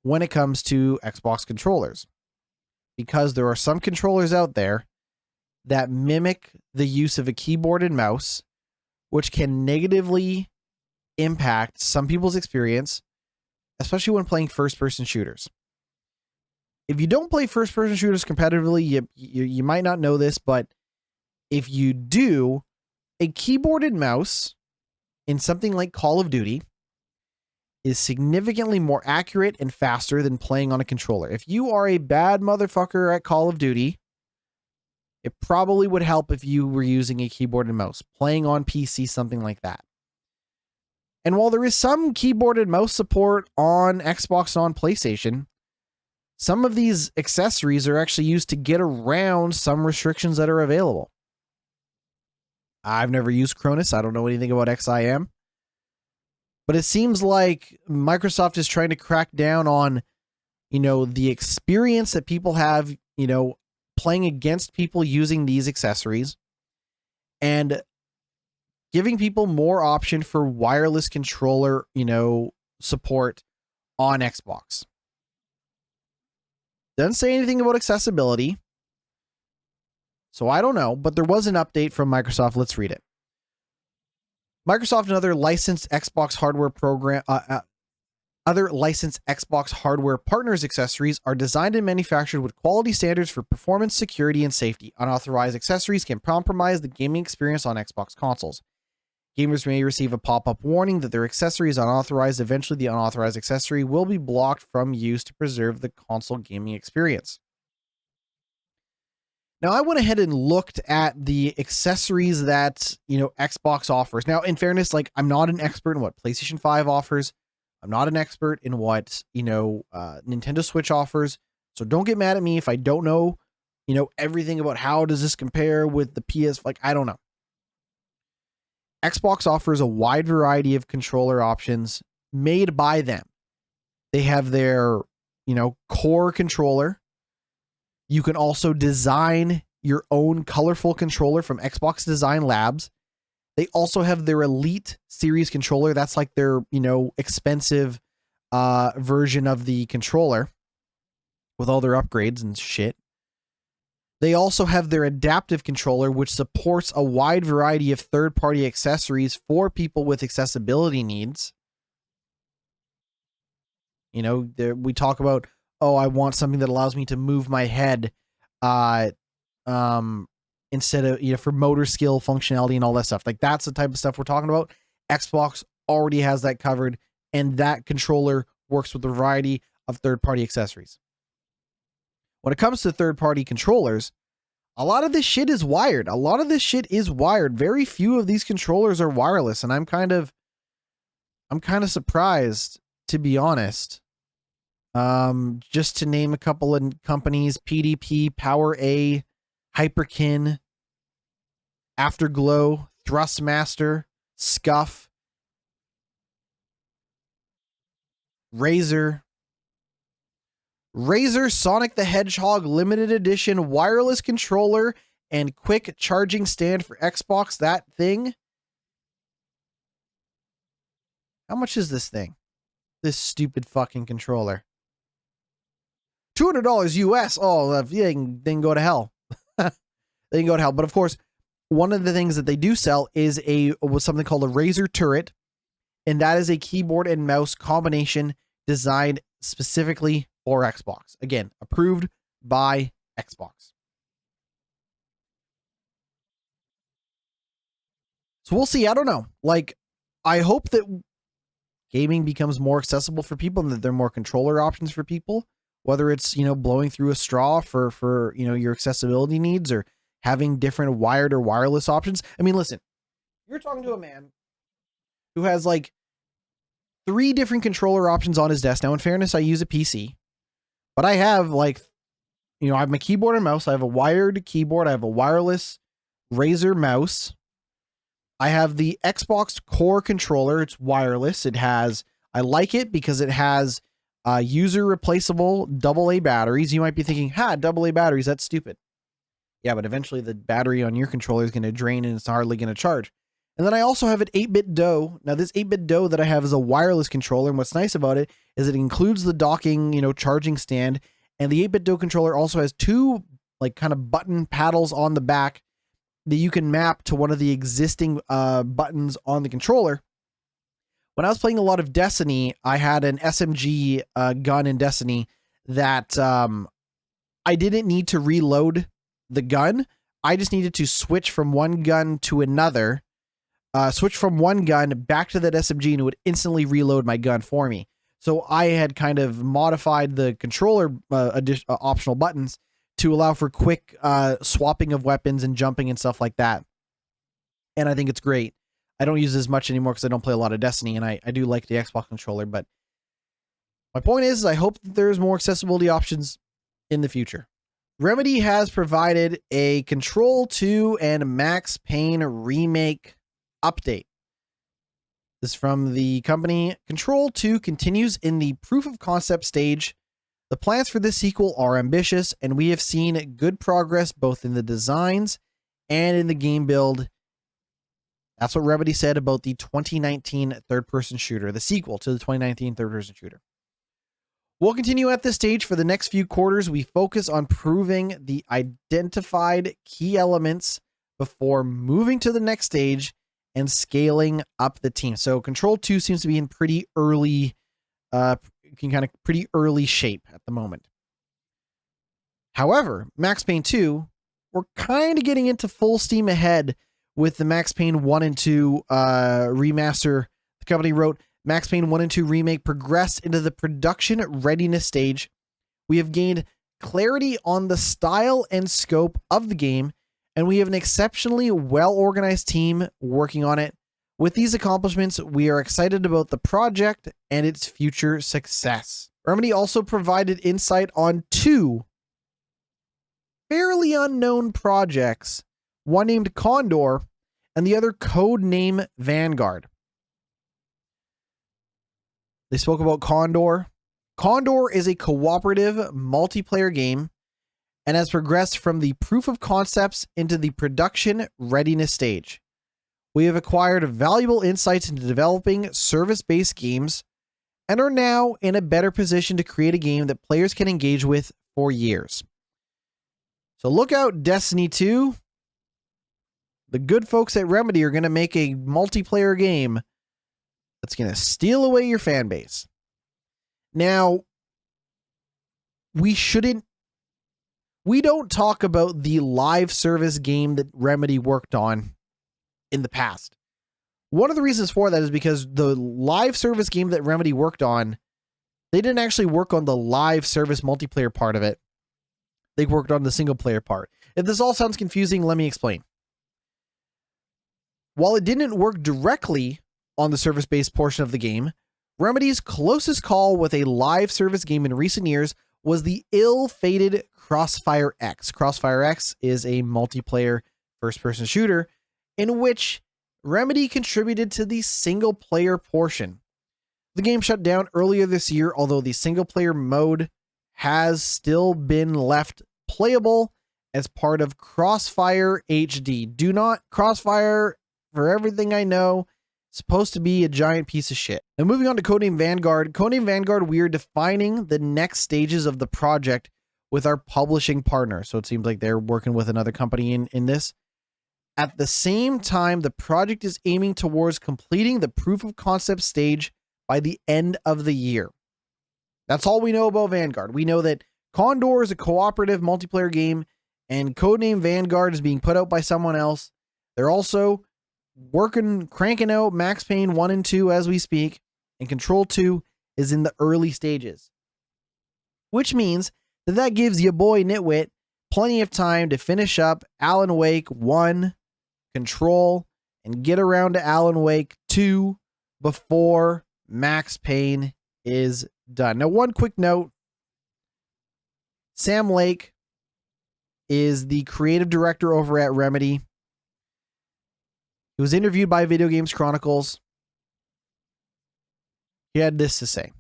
when it comes to Xbox controllers. Because there are some controllers out there that mimic the use of a keyboard and mouse, which can negatively impact some people's experience, especially when playing first-person shooters. If you don't play first-person shooters competitively, you might not know this, but if you do, a keyboard and mouse in something like Call of Duty is significantly more accurate and faster than playing on a controller. If you are a bad motherfucker at Call of Duty, it probably would help if you were using a keyboard and mouse, playing on PC, something like that. And while there is some keyboard and mouse support on Xbox and on PlayStation, some of these accessories are actually used to get around some restrictions that are available. I've never used Cronus. I don't know anything about XIM. But it seems like Microsoft is trying to crack down on, the experience that people have, playing against people using these accessories and giving people more option for wireless controller, support on Xbox. Doesn't say anything about accessibility. So I don't know, but there was an update from Microsoft. Let's read it. Microsoft and other licensed Xbox hardware partners accessories are designed and manufactured with quality standards for performance, security, and safety. Unauthorized accessories can compromise the gaming experience on Xbox consoles. Gamers may receive a pop-up warning that their accessory is unauthorized. Eventually, the unauthorized accessory will be blocked from use to preserve the console gaming experience. Now, I went ahead and looked at the accessories that, Xbox offers. Now, in fairness, I'm not an expert in what PlayStation 5 offers. I'm not an expert in what, Nintendo Switch offers. So don't get mad at me if I don't know, everything about how does this compare with the PS. I don't know. Xbox offers a wide variety of controller options made by them. They have their, core controller. You can also design your own colorful controller from Xbox Design Labs. They also have their Elite Series controller. That's like their, expensive version of the controller with all their upgrades and shit. They also have their adaptive controller, which supports a wide variety of third-party accessories for people with accessibility needs. We talk about, I want something that allows me to move my head instead of, for motor skill functionality and all that stuff. That's the type of stuff we're talking about. Xbox already has that covered, and that controller works with a variety of third-party accessories. When it comes to third-party controllers, a lot of this shit is wired. Very few of these controllers are wireless, and I'm kind of surprised, to be honest. Just to name a couple of companies: PDP, PowerA, Hyperkin, Afterglow, Thrustmaster, Scuff, Razer Sonic the Hedgehog limited edition wireless controller and quick charging stand for Xbox. That thing. How much is this thing? This stupid fucking controller. $200 US. Oh, they can go to hell. They can go to hell. But of course, one of the things that they do sell is something called a Razer Turret, and that is a keyboard and mouse combination designed specifically for Xbox. Again, approved by Xbox. So we'll see. I don't know. I hope that gaming becomes more accessible for people and that there are more controller options for people, whether it's, blowing through a straw for your accessibility needs, or having different wired or wireless options. I mean, listen, you're talking to a man who has 3 different controller options on his desk. Now, in fairness, I use a PC, but I have I have my keyboard and mouse. I have a wired keyboard. I have a wireless Razer mouse. I have the Xbox Core controller. It's wireless. I like it because it has user replaceable AA batteries. You might be thinking, AA batteries, that's stupid. Yeah, but eventually the battery on your controller is going to drain and it's hardly going to charge. And then I also have an 8-bit DOE. Now, this 8-bit DOE that I have is a wireless controller, and what's nice about it is it includes the docking, charging stand, and the 8-bit DOE controller also has 2 kind of button paddles on the back that you can map to one of the existing buttons on the controller. When I was playing a lot of Destiny, I had an SMG gun in Destiny that I didn't need to reload the gun. I just needed to switch from one gun to another switch from one gun back to that SMG and it would instantly reload my gun for me. So I had kind of modified the controller optional buttons to allow for quick swapping of weapons and jumping and stuff like that. And I think it's great. I don't use it as much anymore because I don't play a lot of Destiny, and I do like the Xbox controller. But my point is I hope that there's more accessibility options in the future. Remedy has provided a Control 2 and Max Payne remake update. This is from the company. Control 2 continues in the proof of concept stage. The plans for this sequel are ambitious, and we have seen good progress both in the designs and in the game build. That's what Remedy said about the 2019 third-person shooter, the sequel to the 2019 third-person shooter. We'll continue at this stage for the next few quarters. We focus on proving the identified key elements before moving to the next stage and scaling up the team. So Control 2 seems to be in pretty early shape at the moment. However, Max Payne 2, we're kind of getting into full steam ahead with the Max Payne 1 and 2 remaster. The company wrote, Max Payne 1 and 2 remake progressed into the production readiness stage. We have gained clarity on the style and scope of the game, and we have an exceptionally well-organized team working on it. With these accomplishments, we are excited about the project and its future success. Remedy also provided insight on two fairly unknown projects, one named Condor and the other codename Vanguard. They spoke about Condor. Condor is a cooperative multiplayer game and has progressed from the proof of concepts into the production readiness stage. We have acquired valuable insights into developing service-based games and are now in a better position to create a game that players can engage with for years. So look out, Destiny 2. The good folks at Remedy are going to make a multiplayer game that's going to steal away your fan base. Now, we don't talk about the live service game that Remedy worked on in the past. One of the reasons for that is because the live service game that Remedy worked on, they didn't actually work on the live service multiplayer part of it. They worked on the single player part. If this all sounds confusing, let me explain. While it didn't work directly on the service-based portion of the game, Remedy's closest call with a live service game in recent years was the ill-fated Crossfire X. Crossfire X is a multiplayer first-person shooter in which Remedy contributed to the single-player portion. The game shut down earlier this year, although the single-player mode has still been left playable as part of Crossfire HD. Crossfire, for everything I know, supposed to be a giant piece of shit. Now moving on to Codename Vanguard. Codename Vanguard, we are defining the next stages of the project with our publishing partner. So it seems like they're working with another company in this. At the same time, the project is aiming towards completing the proof of concept stage by the end of the year. That's all we know about Vanguard. We know that Condor is a cooperative multiplayer game and Codename Vanguard is being put out by someone else. They're also cranking out Max Payne 1 and 2 as we speak, and Control 2 is in the early stages. Which means that gives your boy GnittWitt plenty of time to finish up Alan Wake 1, Control, and get around to Alan Wake 2 before Max Payne is done. Now, one quick note. Sam Lake is the creative director over at Remedy. He was interviewed by Video Games Chronicles. He had this to say.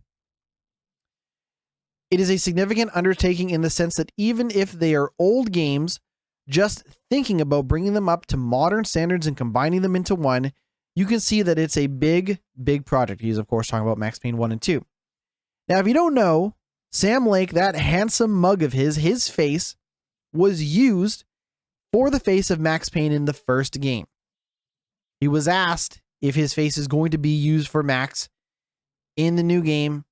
It is a significant undertaking in the sense that even if they are old games, just thinking about bringing them up to modern standards and combining them into one, you can see that it's a big, big project. He's, of course, talking about Max Payne 1 and 2. Now, if you don't know, Sam Lake, that handsome mug of his face was used for the face of Max Payne in the first game. He was asked if his face is going to be used for Max in the new game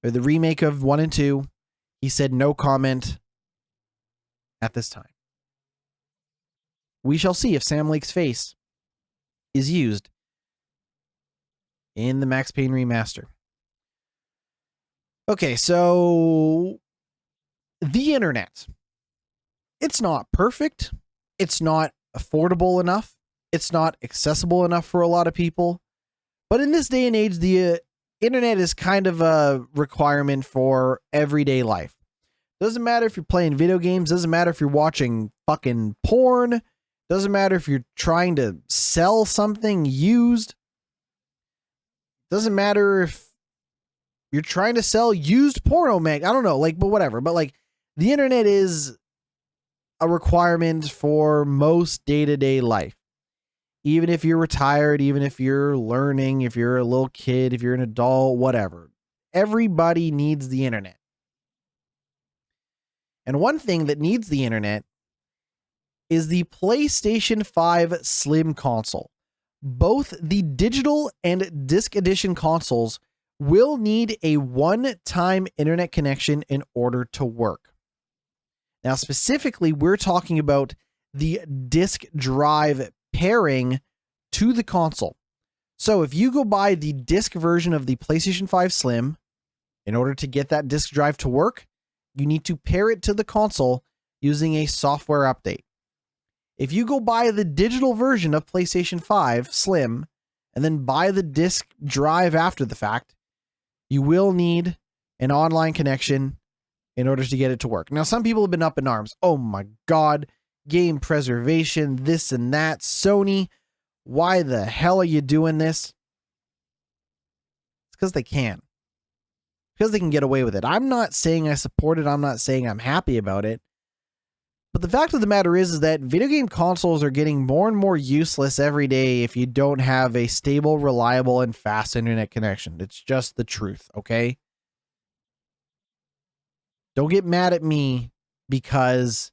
or the remake of 1 and 2. He said no comment at this time. We shall see if Sam Lake's face is used in the Max Payne remaster. Okay, so the internet. It's not perfect. It's not affordable enough. It's not accessible enough for a lot of people. But in this day and age, the internet is kind of a requirement for everyday life. Doesn't matter if you're playing video games. Doesn't matter if you're watching fucking porn. Doesn't matter if you're trying to sell something used. Doesn't matter if you're trying to sell used porno mag. I don't know, like, but whatever. But like, the internet is a requirement for most day-to-day life. Even if you're retired, even if you're learning, if you're a little kid, if you're an adult, whatever. Everybody needs the internet. And one thing that needs the internet is the PlayStation 5 Slim console. Both the digital and disc edition consoles will need a one-time internet connection in order to work. Now, specifically, we're talking about the disk drive pairing to the console. So if you go buy the disc version of the PlayStation 5 Slim, in order to get that disk drive to work, you need to pair it to the console using a software update. If you go buy the digital version of PlayStation 5 Slim and then buy the disc drive after the fact, you will need an online connection in order to get it to work. Now, some people have been up in arms. Oh my God, game preservation, this and that. Sony, why the hell are you doing this? It's because they can. Because they can get away with it. I'm not saying I support it. I'm not saying I'm happy about it. But the fact of the matter is that video game consoles are getting more and more useless every day if you don't have a stable, reliable, and fast internet connection. It's just the truth, okay? Don't get mad at me because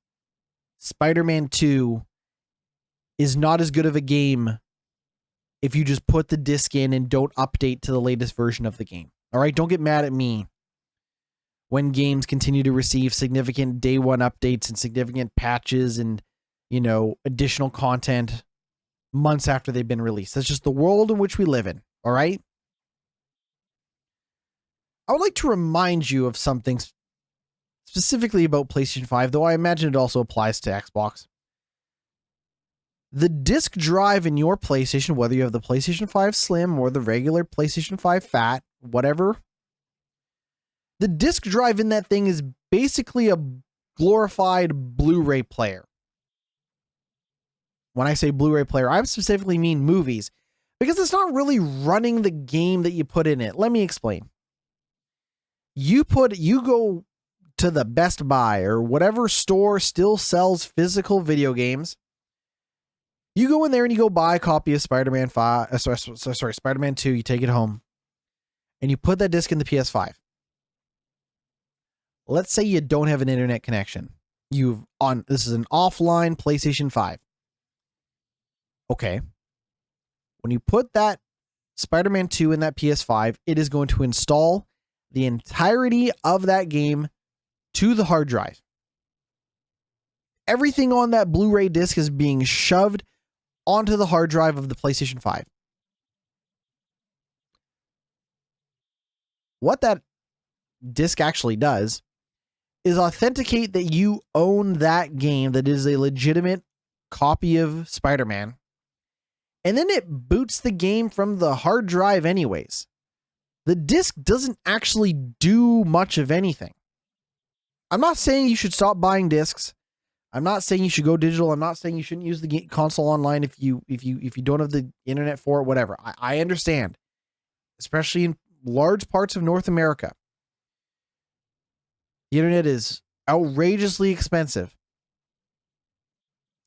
Spider-Man 2 is not as good of a game if you just put the disc in and don't update to the latest version of the game. All right, don't get mad at me when games continue to receive significant day one updates and significant patches and, you know, additional content months after they've been released. That's just the world in which we live in. All right. I would like to remind you of something specifically about PlayStation 5, though I imagine it also applies to Xbox. The disk drive in your PlayStation, whether you have the PlayStation 5 Slim or the regular PlayStation 5 Fat, whatever, the disk drive in that thing is basically a glorified Blu-ray player. When I say Blu-ray player, I specifically mean movies, because it's not really running the game that you put in it. Let me explain. You go to the Best Buy or whatever store still sells physical video games. You go in there and you go buy a copy of Spider-Man 5, Spider-Man 2. You take it home and you put that disc in the PS5. Let's say you don't have an internet connection. This is an offline PlayStation 5. Okay. When you put that Spider-Man 2 in that PS5, it is going to install the entirety of that game to the hard drive. Everything on that Blu-ray disc is being shoved onto the hard drive of the PlayStation 5. What that disc actually does is authenticate that you own that game, that is a legitimate copy of Spider-Man, and then it boots the game from the hard drive anyways. The disc doesn't actually do much of anything. I'm not saying you should stop buying discs. I'm not saying you should go digital. I'm not saying you shouldn't use the console online if you don't have the internet for it, whatever. I understand, especially in large parts of North America. The internet is outrageously expensive,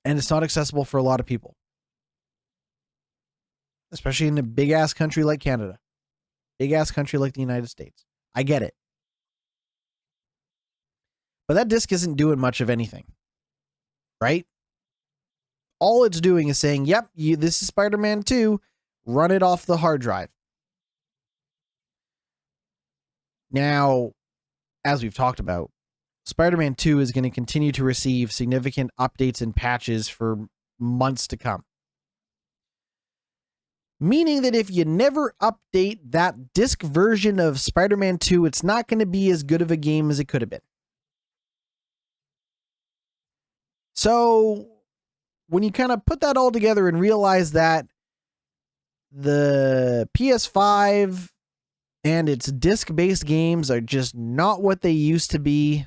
and it's not accessible for a lot of people, especially in a big ass country like Canada, big ass country like the United States. I get it. But that disc isn't doing much of anything, right? All it's doing is saying, yep, this is Spider-Man 2, run it off the hard drive. Now, as we've talked about, Spider-Man 2 is going to continue to receive significant updates and patches for months to come. meaning that if you never update that disc version of Spider-Man 2, it's not going to be as good of a game as it could have been. So when you kind of put that all together and realize that the PS5 and its disc-based games are just not what they used to be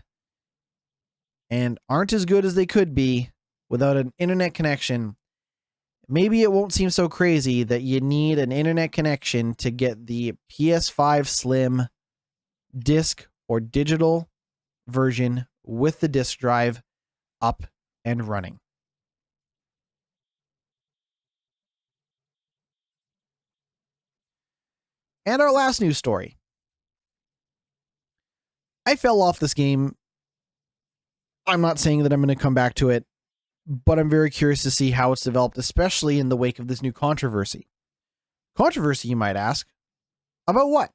and aren't as good as they could be without an internet connection, maybe it won't seem so crazy that you need an internet connection to get the PS5 Slim disc or digital version with the disc drive up and running. And our last news story. I fell off this game. I'm not saying that I'm going to come back to it, but I'm very curious to see how it's developed, especially in the wake of this new controversy. Controversy, you might ask. About what?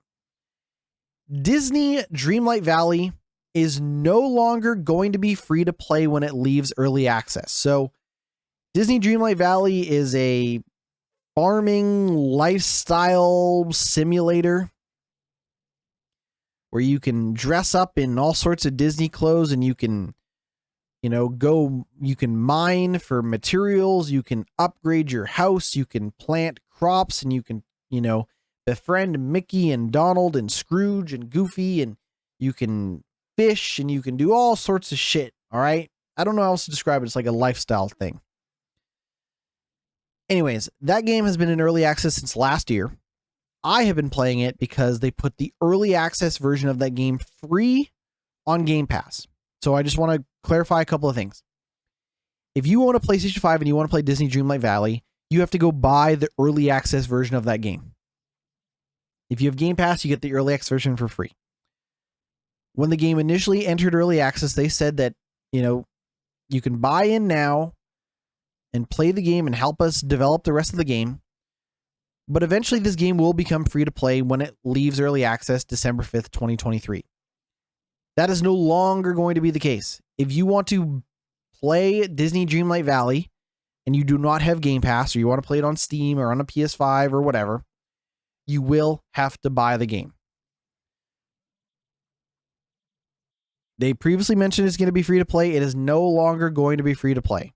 Disney Dreamlight Valley is no longer going to be free to play when it leaves early access. So Disney Dreamlight Valley is a farming lifestyle simulator where you can dress up in all sorts of Disney clothes and you can, you can mine for materials, you can upgrade your house, you can plant crops, and you can, befriend Mickey and Donald and Scrooge and Goofy, and you can fish and you can do all sorts of shit. All right. I don't know how else to describe it. It's like a lifestyle thing. Anyways, that game has been in early access since last year. I have been playing it because they put the early access version of that game free on Game Pass. So I just want to clarify a couple of things. If you own a PlayStation 5 and you want to play Disney Dreamlight Valley, you have to go buy the early access version of that game. If you have Game Pass, you get the early access version for free. When the game initially entered early access, they said that, you can buy in now and play the game and help us develop the rest of the game. But eventually this game will become free to play when it leaves early access December 5th, 2023. That is no longer going to be the case. If you want to play Disney Dreamlight Valley and you do not have Game Pass, or you want to play it on Steam or on a PS5 or whatever, you will have to buy the game. They previously mentioned it's going to be free to play. It is no longer going to be free to play.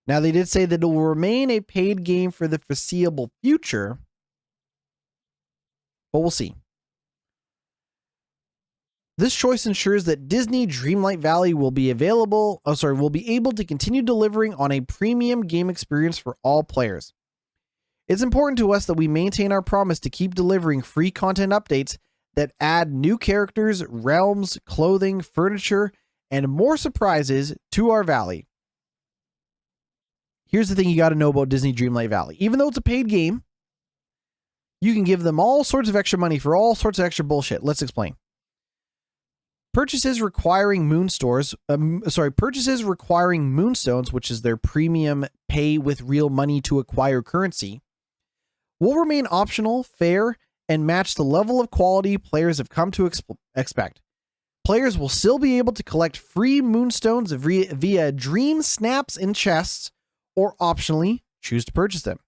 Now, they did say that it will remain a paid game for the foreseeable future, but we'll see. This choice ensures that Disney Dreamlight Valley will be able to continue delivering on a premium game experience for all players. It's important to us that we maintain our promise to keep delivering free content updates that add new characters, realms, clothing, furniture, and more surprises to our valley. Here's the thing you got to know about Disney Dreamlight Valley. Even though it's a paid game, you can give them all sorts of extra money for all sorts of extra bullshit. Let's explain. Purchases requiring moonstones, which is their premium pay with real money to acquire currency, will remain optional, fair, and match the level of quality players have come to expect. Players will still be able to collect free moonstones via dream snaps in chests, or optionally choose to purchase them.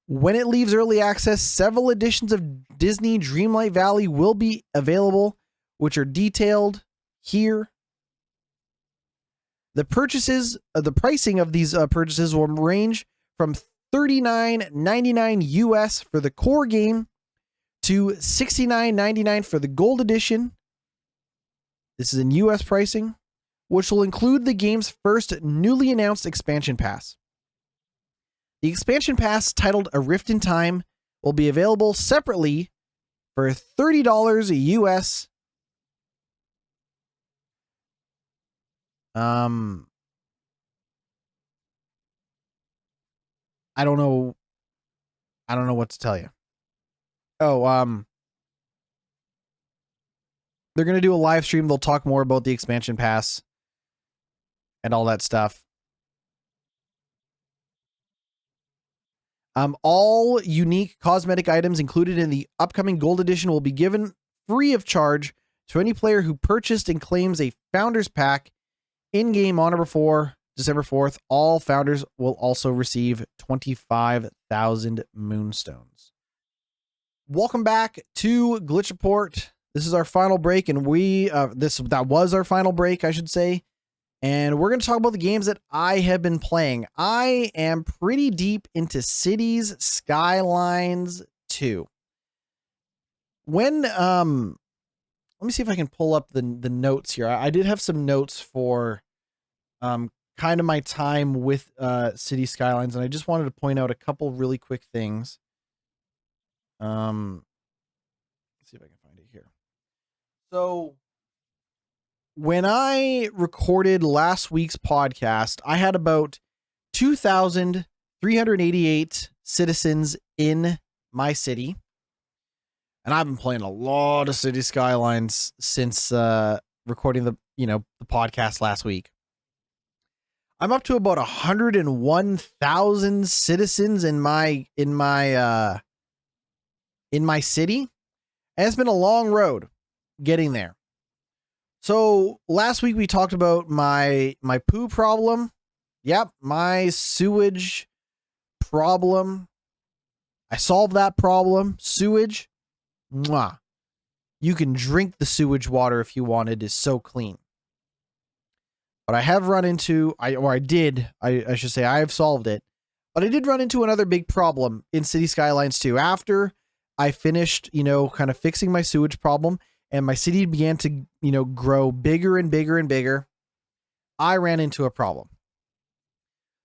When it leaves early access, several editions of Disney Dreamlight Valley will be available, which are detailed here. The pricing of these purchases will range from $39.99 US for the core game to $69.99 for the gold edition. This is in US pricing, which will include the game's first newly announced expansion pass. The expansion pass, titled A Rift in Time, will be available separately for $30 US. I don't know what to tell you. They're going to do a live stream. They'll talk more about the expansion pass and all that stuff. All unique cosmetic items included in the upcoming gold edition will be given free of charge to any player who purchased and claims a founder's pack in-game on or before December 4th, all founders will also receive 25,000 moonstones. Welcome back to Glitch Report. This is our final break, and that was our final break, I should say. And we're going to talk about the games that I have been playing. I am pretty deep into Cities Skylines II. When let me see if I can pull up the notes here. I did have some notes for kind of my time with Cities Skylines, and I just wanted to point out a couple really quick things. Let's see if I can find it here. So when I recorded last week's podcast, I had about 2,388 citizens in my city. And I've been playing a lot of Cities Skylines since recording the podcast last week. I'm up to about 101,000 citizens in my city, and it's been a long road getting there. So last week we talked about my poo problem. Yep, my sewage problem. I solved that problem. Sewage, mwah. You can drink the sewage water if you wanted. It's so clean. But I have run into, I should say I have solved it. But I did run into another big problem in Cities Skylines 2. After I finished, kind of fixing my sewage problem, and my city began to, grow bigger and bigger and bigger, I ran into a problem.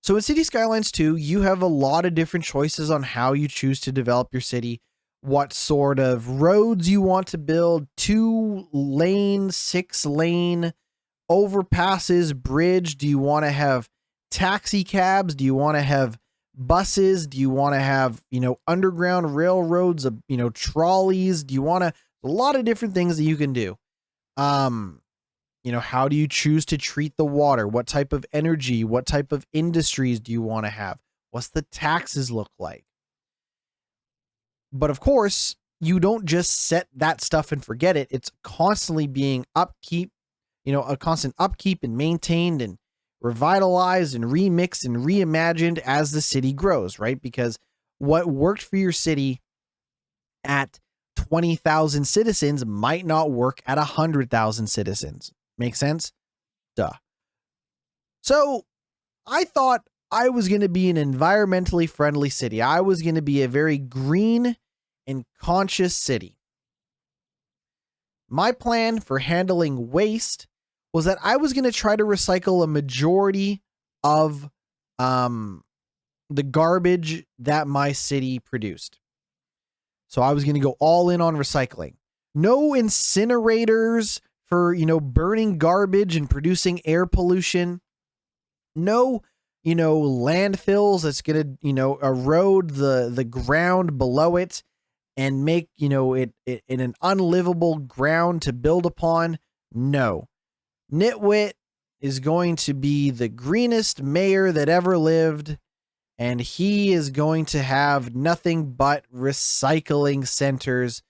So in Cities Skylines 2, you have a lot of different choices on how you choose to develop your city, what sort of roads you want to build, 2-lane, 6-lane, overpasses, bridge. Do you want to have taxi cabs? Do you want to have buses? Do you want to have, underground railroads, trolleys? Do you want to, a lot of different things that you can do. How do you choose to treat the water? What type of energy, what type of industries do you want to have? What's the taxes look like? But of course, you don't just set that stuff and forget it. It's constantly being upkeep, a constant upkeep and maintained and revitalized and remixed and reimagined as the city grows, right? Because what worked for your city at 20,000 citizens might not work at 100,000 citizens. Make sense? Duh. So I thought I was going to be an environmentally friendly city. I was going to be a very green and conscious city. My plan for handling waste was that I was going to try to recycle a majority of the garbage that my city produced. So I was going to go all in on recycling. No incinerators for, burning garbage and producing air pollution. No, landfills that's going to, erode the ground below it and make, it in an unlivable ground to build upon. No. GnittWitt is going to be the greenest mayor that ever lived, and he is going to have nothing but recycling centers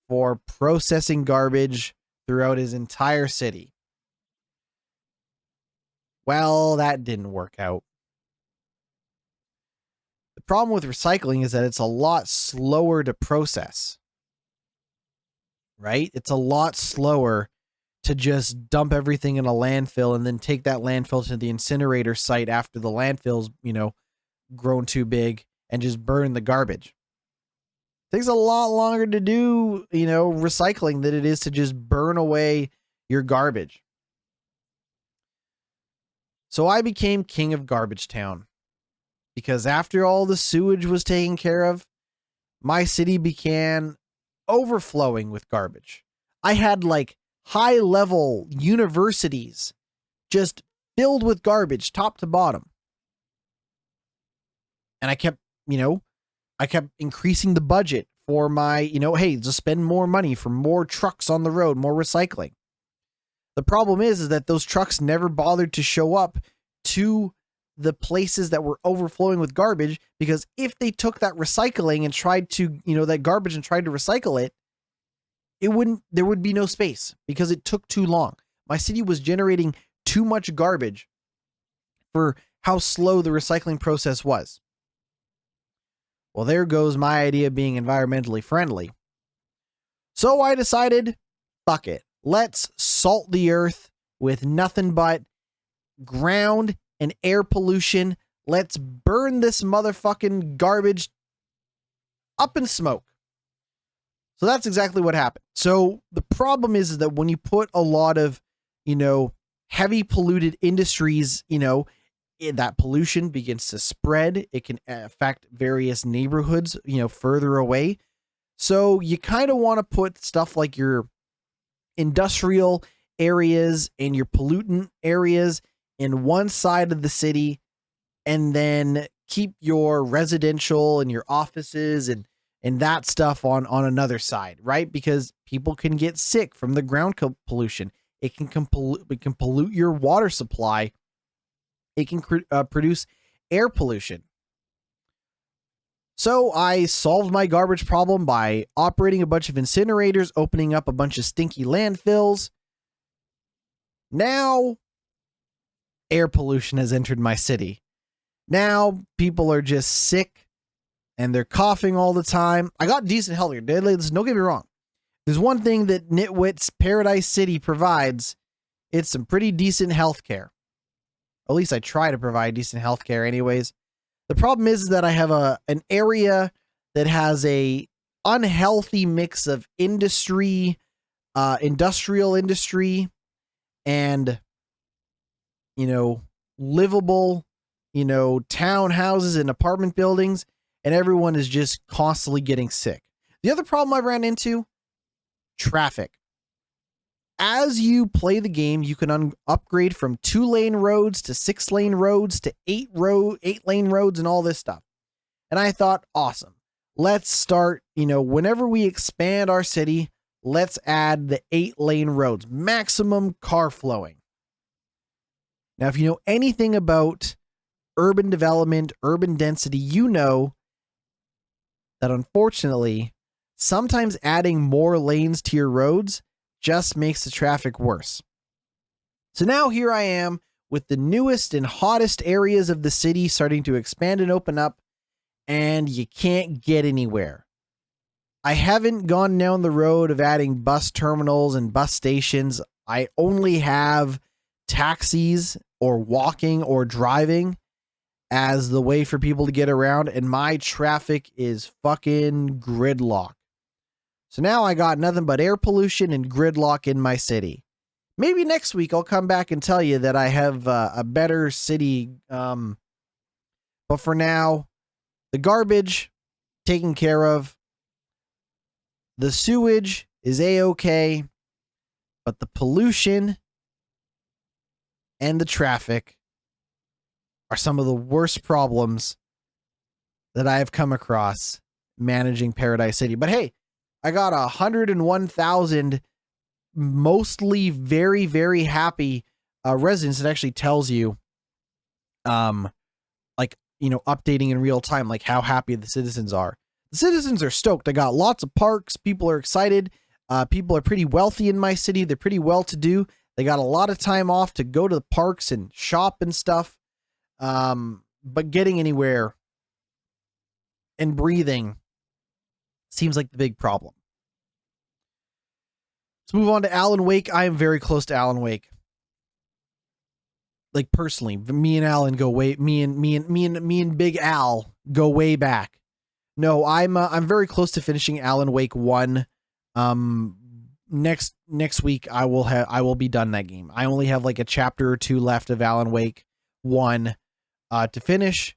for processing garbage throughout his entire city. Well, that didn't work out. The problem with recycling is that it's a lot slower to process, right? It's a lot slower to just dump everything in a landfill and then take that landfill to the incinerator site after the landfill's, grown too big and just burn the garbage. It takes a lot longer to do, recycling than it is to just burn away your garbage. So I became king of Garbage Town because after all the sewage was taken care of, my city began overflowing with garbage. I had high-level universities just filled with garbage top to bottom. And I kept increasing the budget for my, hey, just spend more money for more trucks on the road, more recycling. The problem is that those trucks never bothered to show up to the places that were overflowing with garbage, because if they took that recycling and tried to, that garbage and tried to recycle it, there would be no space because it took too long. My city was generating too much garbage for how slow the recycling process was. Well, there goes my idea of being environmentally friendly. So I decided, fuck it. Let's salt the earth with nothing but ground and air pollution. Let's burn this motherfucking garbage up in smoke. So that's exactly what happened. So the problem is that when you put a lot of, heavy polluted industries, that pollution begins to spread. It can affect various neighborhoods, further away. So you kind of want to put stuff like your industrial areas and your pollutant areas in one side of the city, and then keep your residential and your offices and that stuff on another side, right? Because people can get sick from the ground pollution. It can pollute your water supply. It can produce air pollution. So I solved my garbage problem by operating a bunch of incinerators, opening up a bunch of stinky landfills. Now, air pollution has entered my city. Now, people are just sick and they're coughing all the time. I got decent healthcare. Don't get me wrong. There's one thing that GnittWitt's Paradise City provides. It's some pretty decent healthcare. At least I try to provide decent healthcare anyways. The problem is that I have an area that has a unhealthy mix of industrial industry and, livable, townhouses and apartment buildings, and everyone is just constantly getting sick. The other problem I've ran into, traffic. As you play the game, you can upgrade from 2-lane roads to 6-lane roads to 8-lane roads and all this stuff. And I thought, awesome. Let's start, whenever we expand our city, let's add the 8-lane roads, maximum car flowing. Now, if you know anything about urban development, urban density, you know that unfortunately, sometimes adding more lanes to your roads just makes the traffic worse. So now here I am with the newest and hottest areas of the city starting to expand and open up, and you can't get anywhere. I haven't gone down the road of adding bus terminals and bus stations. I only have taxis or walking or driving as the way for people to get around, and my traffic is fucking gridlock. So now I got nothing but air pollution and gridlock in my city. Maybe next week I'll come back and tell you that I have a better city. But for now, the garbage taken care of. The sewage is A-okay. But the pollution and the traffic are some of the worst problems that I have come across managing Paradise City. But hey, I got 101,000 mostly very, very happy residents. It actually tells you, updating in real time, like how happy the citizens are. The citizens are stoked. I got lots of parks. People are excited. People are pretty wealthy in my city. They're pretty well-to-do. They got a lot of time off to go to the parks and shop and stuff. But getting anywhere and breathing seems like the big problem. Let's move on to Alan Wake. I am very close to Alan Wake. Like personally, me and Alan go way. Me and Big Al go way back. No, I'm very close to finishing Alan Wake 1. Next week I will be done that game. I only have like a chapter or 2 left of Alan Wake 1 to finish.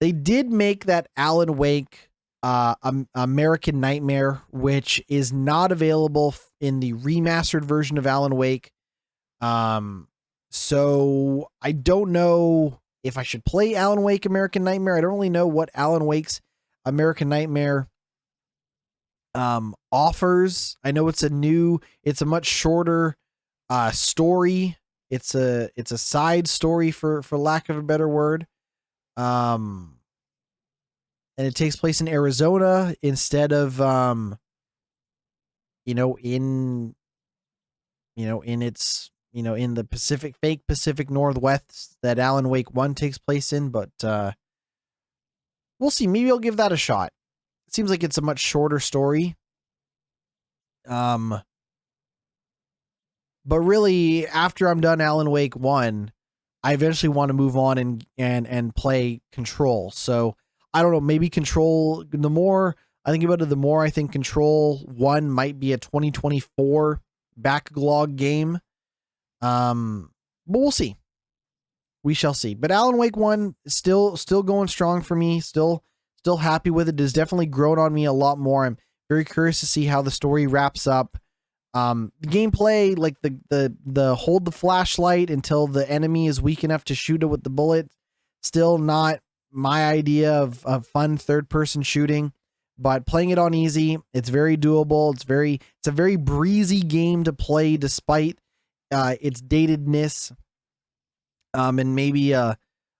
They did make that Alan Wake American Nightmare, which is not available in the remastered version of Alan Wake. So I don't know if I should play Alan Wake American Nightmare. I don't really know what Alan Wake's American Nightmare offers. I know it's a much shorter story. It's a side story for lack of a better word. And it takes place in Arizona instead of in its in the fake Pacific Northwest that Alan Wake 1 takes place in, but we'll see. Maybe I'll give that a shot. It seems like it's a much shorter story. But really, after I'm done Alan Wake 1, I eventually want to move on and play Control. So I don't know, maybe Control, the more I think about it, the more I think Control 1 might be a 2024 backlog game. But we'll see. We shall see. But Alan Wake 1 is still going strong for me. Still happy with it. It has definitely grown on me a lot more. I'm very curious to see how the story wraps up. The gameplay, like the hold the flashlight until the enemy is weak enough to shoot it with the bullet, still not my idea of fun third-person shooting. But playing it on easy, it's very doable. It's a very breezy game to play despite its datedness, and maybe a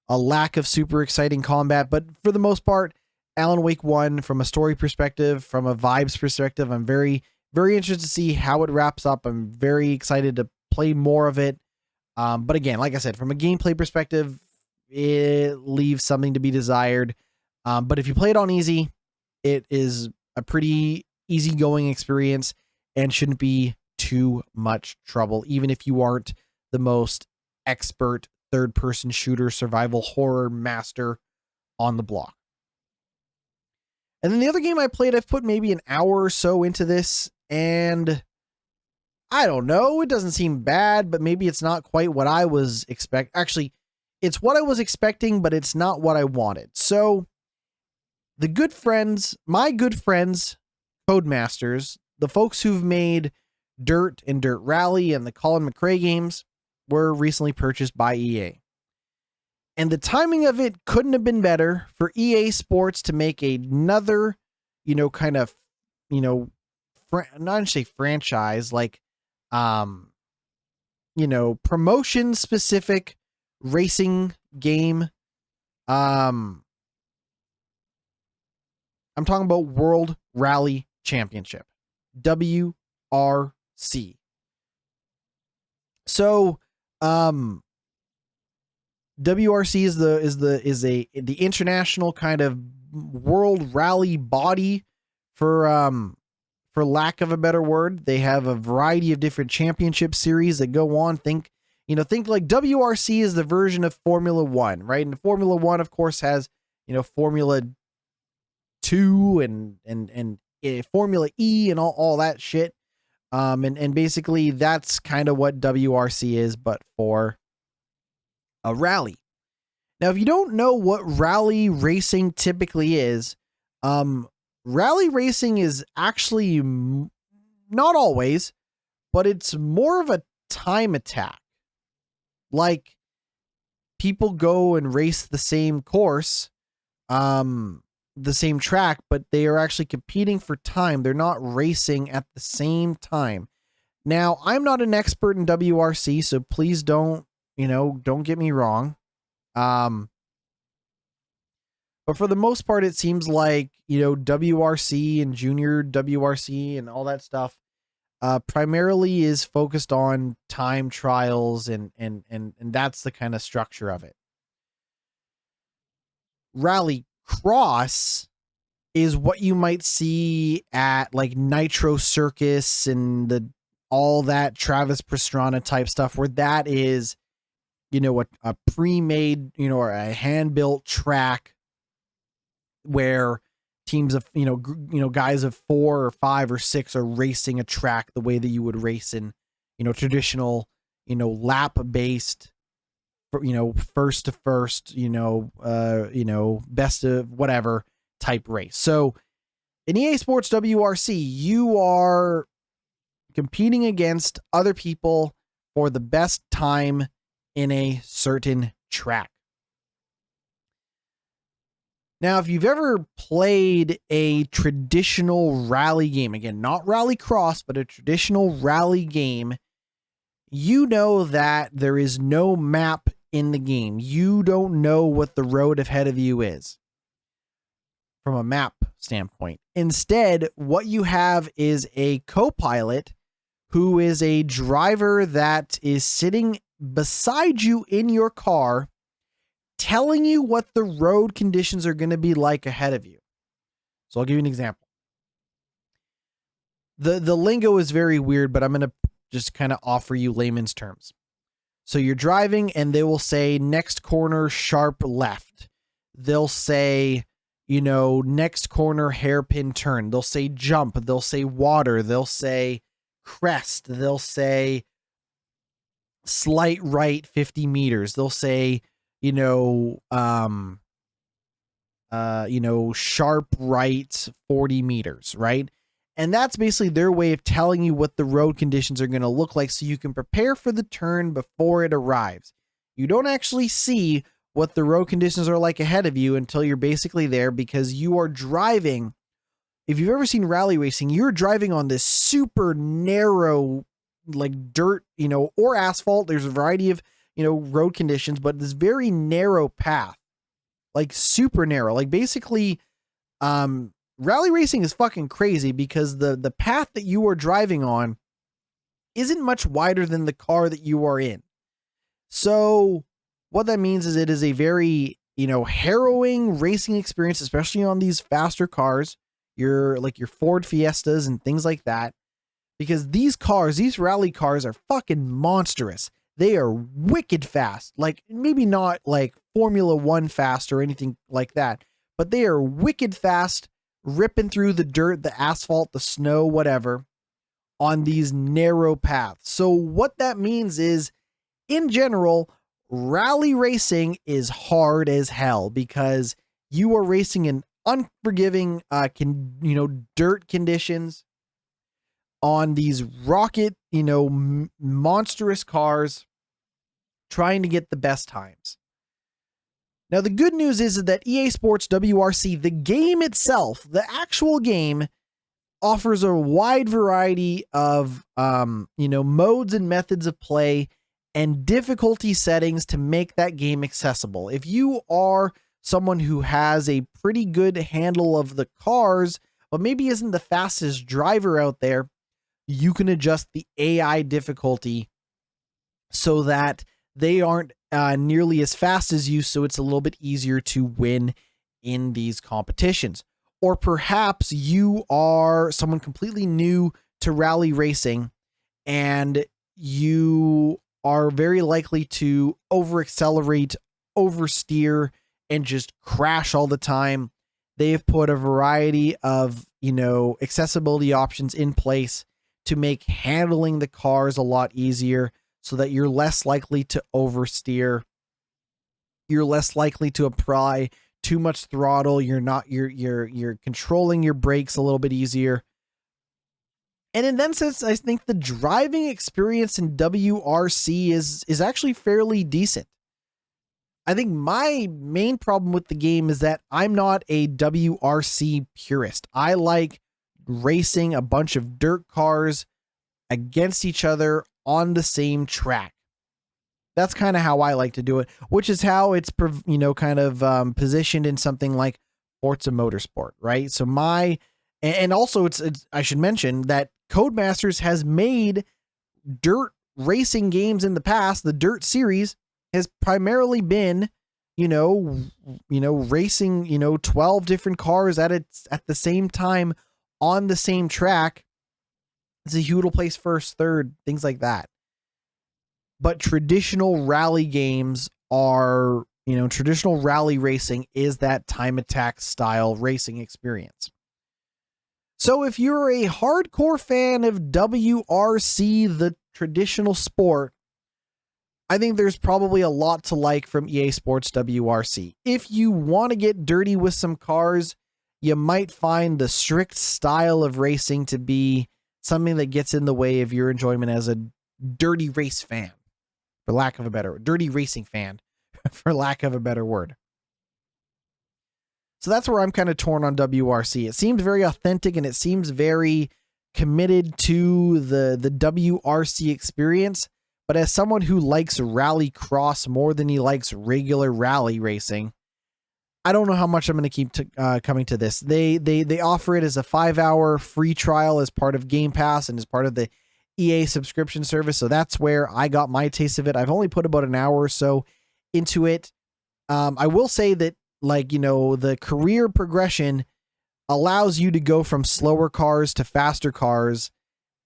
lack of super exciting combat. But for the most part, Alan Wake 1, from a story perspective, from a vibes perspective, I'm very, very interested to see how it wraps up. I'm very excited to play more of it. But again, like I said, from a gameplay perspective, it leaves something to be desired. But if you play it on easy, it is a pretty easygoing experience and shouldn't be too much trouble, even if you aren't the most expert third-person shooter survival horror master on the block. And then the other game I played, I've put maybe an hour or so into this, and I don't know, it doesn't seem bad, but maybe it's not quite what I was expecting. Actually, it's what I was expecting, but it's not what I wanted. So my good friends, Codemasters, the folks who've made Dirt and Dirt Rally and the Colin McRae games, were recently purchased by EA. And the timing of it couldn't have been better for EA Sports to make another, kind of, not to say franchise, like, promotion specific racing game. I'm talking about World Rally Championship, WRC. So, WRC is the international kind of world rally body, for lack of a better word. They have a variety of different championship series that go on. Think like WRC is the version of Formula One, right? And Formula One, of course, has, Formula 2 and Formula E and all that shit. And basically that's kind of what WRC is, but for a rally. Now, if you don't know what rally racing typically is, rally racing is actually not always, but it's more of a time attack. Like, people go and race the same course, the same track, but they are actually competing for time. They're not racing at the same time. Now, I'm not an expert in WRC, so please don't get me wrong. But for the most part, it seems like, WRC and junior WRC and all that stuff, primarily is focused on time trials, and that's the kind of structure of it. Rally Cross is what you might see at like Nitro Circus and all that Travis Pastrana type stuff, where that is, a pre-made, or a hand-built track where teams of, guys of 4 or 5 or 6 are racing a track the way that you would race in, traditional, lap-based, first to first, best of whatever type race. So in EA Sports WRC, you are competing against other people for the best time in a certain track. Now, if you've ever played a traditional rally game, again, not Rally Cross, but a traditional rally game, you know that there is no map in the game. You don't know what the road ahead of you is from a map standpoint. Instead, what you have is a co-pilot who is a driver that is sitting beside you in your car, telling you what the road conditions are going to be like ahead of you. So I'll give you an example. The lingo is very weird, but I'm going to just kind of offer you layman's terms. So you're driving and they will say next corner, sharp left. They'll say, next corner, hairpin turn. They'll say jump. They'll say water. They'll say crest. They'll say slight right 50 meters. They'll say, sharp right 40 meters, right? And that's basically their way of telling you what the road conditions are going to look like so you can prepare for the turn before it arrives. You don't actually see what the road conditions are like ahead of you until you're basically there, because you are driving. If you've ever seen rally racing, you're driving on this super narrow, like dirt, or asphalt. There's a variety of, road conditions, but this very narrow path, like super narrow, like basically, rally racing is fucking crazy because the path that you are driving on isn't much wider than the car that you are in. So what that means is it is a very, harrowing racing experience, especially on these faster cars, your Ford Fiestas and things like that, because these rally cars are fucking monstrous. They are wicked fast, like maybe not like Formula One fast or anything like that, but they are wicked fast, ripping through the dirt, the asphalt, the snow, whatever, on these narrow paths. So what that means is, in general, rally racing is hard as hell because you are racing in unforgiving, dirt conditions on these rocket, monstrous cars, trying to get the best times. Now, the good news is that EA Sports WRC, the game itself, the actual game, offers a wide variety of, modes and methods of play and difficulty settings to make that game accessible. If you are someone who has a pretty good handle of the cars, but maybe isn't the fastest driver out there, you can adjust the AI difficulty so that they aren't nearly as fast as you, so it's a little bit easier to win in these competitions. Or perhaps you are someone completely new to rally racing and you are very likely to over-accelerate, oversteer, and just crash all the time. They have put a variety of, accessibility options in place to make handling the cars a lot easier so that you're less likely to oversteer. You're less likely to apply too much throttle. You're controlling your brakes a little bit easier. And in that sense, I think the driving experience in WRC is actually fairly decent. I think my main problem with the game is that I'm not a WRC purist. I like racing a bunch of dirt cars against each other on the same track. That's kind of how I like to do it, which is how it's, positioned in something like Forza Motorsport, right? So and also it's I should mention that Codemasters has made dirt racing games in the past. The Dirt series has primarily been, racing, 12 different cars at the same time on the same track. It's who will place first, third, things like that. But traditional rally games are, traditional rally racing is that time attack style racing experience. So if you're a hardcore fan of WRC, the traditional sport, I think there's probably a lot to like from EA Sports WRC. If you want to get dirty with some cars, you might find the strict style of racing to be something that gets in the way of your enjoyment as a dirty race fan, for lack of a better word. Dirty racing fan, for lack of a better word. So that's where I'm kind of torn on WRC. It seems very authentic and it seems very committed to the WRC experience. But as someone who likes rally cross more than he likes regular rally racing, I don't know how much I'm going to keep coming to this. They offer it as a 5-hour free trial as part of Game Pass and as part of the EA subscription service. So that's where I got my taste of it. I've only put about an hour or so into it. I will say that, like, you know, the career progression allows you to go from slower cars to faster cars.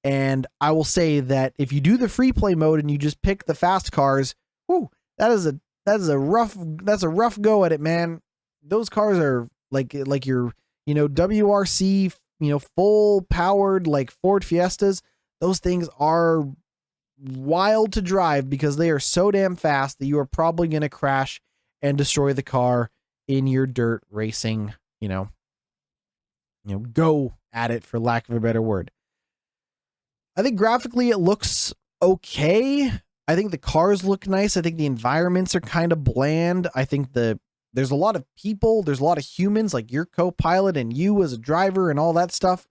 And I will say that if you do the free play mode and you just pick the fast cars, whoo, that's a rough go at it, man. Those cars are like your, you know, WRC, you know, full powered like Ford Fiestas. Those things are wild to drive because they are so damn fast that you are probably going to crash and destroy the car in your dirt racing, you know, go at it, for lack of a better word. I think graphically it looks okay. I think the cars look nice. I think the environments are kind of bland. I think there's a lot of people, there's a lot of humans, like your co-pilot and you as a driver and all that stuff,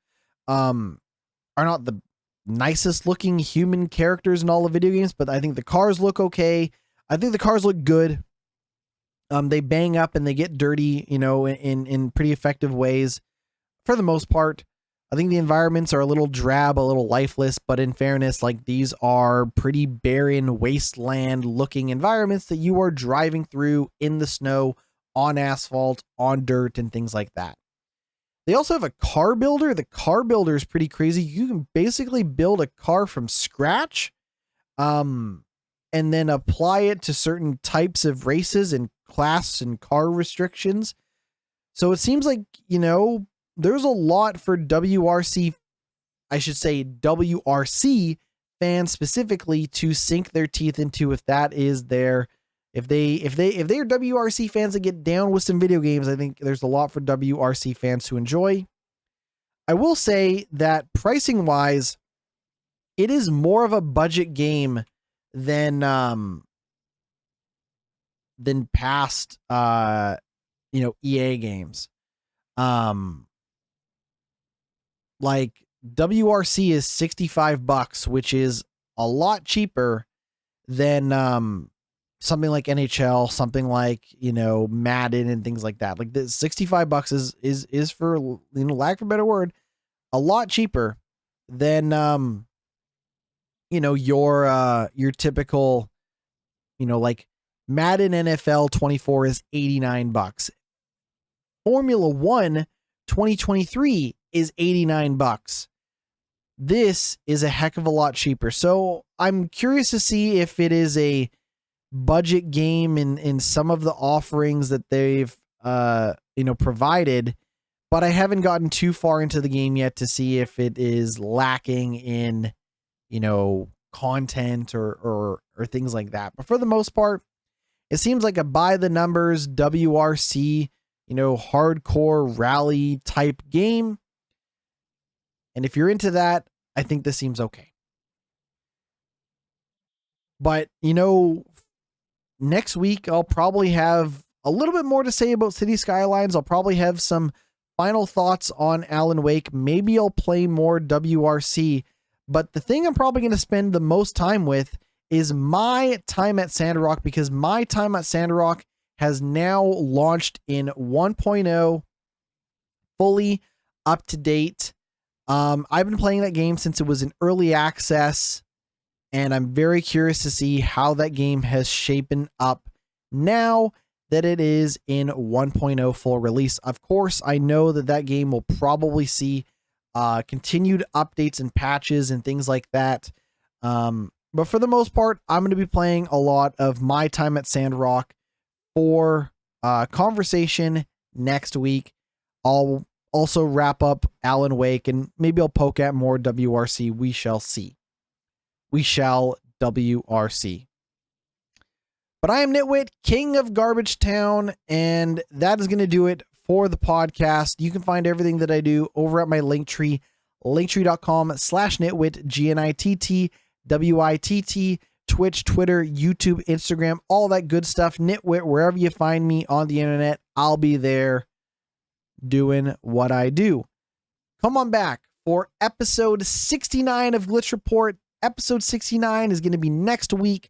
are not the nicest looking human characters in all the video games, but I think the cars look okay. I think the cars look good. They bang up and they get dirty, you know, in pretty effective ways for the most part. I think the environments are a little drab, a little lifeless, but in fairness, like, these are pretty barren, wasteland looking environments that you are driving through in the snow, on asphalt, on dirt, and things like that. They also have a car builder. The car builder is pretty crazy. You can basically build a car from scratch, and then apply it to certain types of races and class and car restrictions. So it seems like, you know, there's a lot for WRC fans specifically to sink their teeth into, if that is their, if they're WRC fans that get down with some video games. I think there's a lot for WRC fans to enjoy. I will say that pricing wise, it is more of a budget game than past EA games. Like, WRC is $65, which is a lot cheaper than something like NHL, something like, you know, Madden and things like that. Like, the $65 is, for, you know, lack of a better word, a lot cheaper than you know, your typical, you know, like Madden NFL 24 is $89. Formula 1 2023 is $89. This is a heck of a lot cheaper. So I'm curious to see if it is a budget game in some of the offerings that they've provided, but I haven't gotten too far into the game yet to see if it is lacking in, you know, content or things like that. But for the most part, it seems like a by the numbers WRC, you know, hardcore rally type game. And if you're into that, I think this seems okay. But, you know, next week I'll probably have a little bit more to say about Cities Skylines. I'll probably have some final thoughts on Alan Wake. Maybe I'll play more WRC. But the thing I'm probably going to spend the most time with is my time at Sandrock, because my time at Sandrock has now launched in 1.0, fully up to date. I've been playing that game since it was in early access, and I'm very curious to see how that game has shapen up now that it is in 1.0 full release. Of course, I know that game will probably see continued updates and patches and things like that. But for the most part, I'm going to be playing a lot of my time at Sandrock for conversation next week. I'll also wrap up Alan Wake, and maybe I'll poke at more WRC. We shall see. We shall WRC. But I am GnittWitt, king of Garbage Town, and that is going to do it for the podcast. You can find everything that I do over at my Linktree, linktree.com/GnittWitt, GnittWitt, Twitch, Twitter, YouTube, Instagram, all that good stuff. GnittWitt, wherever you find me on the internet, I'll be there doing what I do. Come on back for episode 69 of Glitch Report. Episode 69 is going to be next week.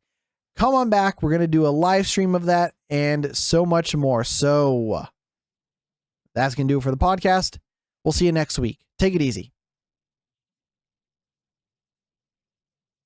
Come on back. We're going to do a live stream of that and so much more. So that's going to do it for the podcast. We'll see you next week. Take it easy.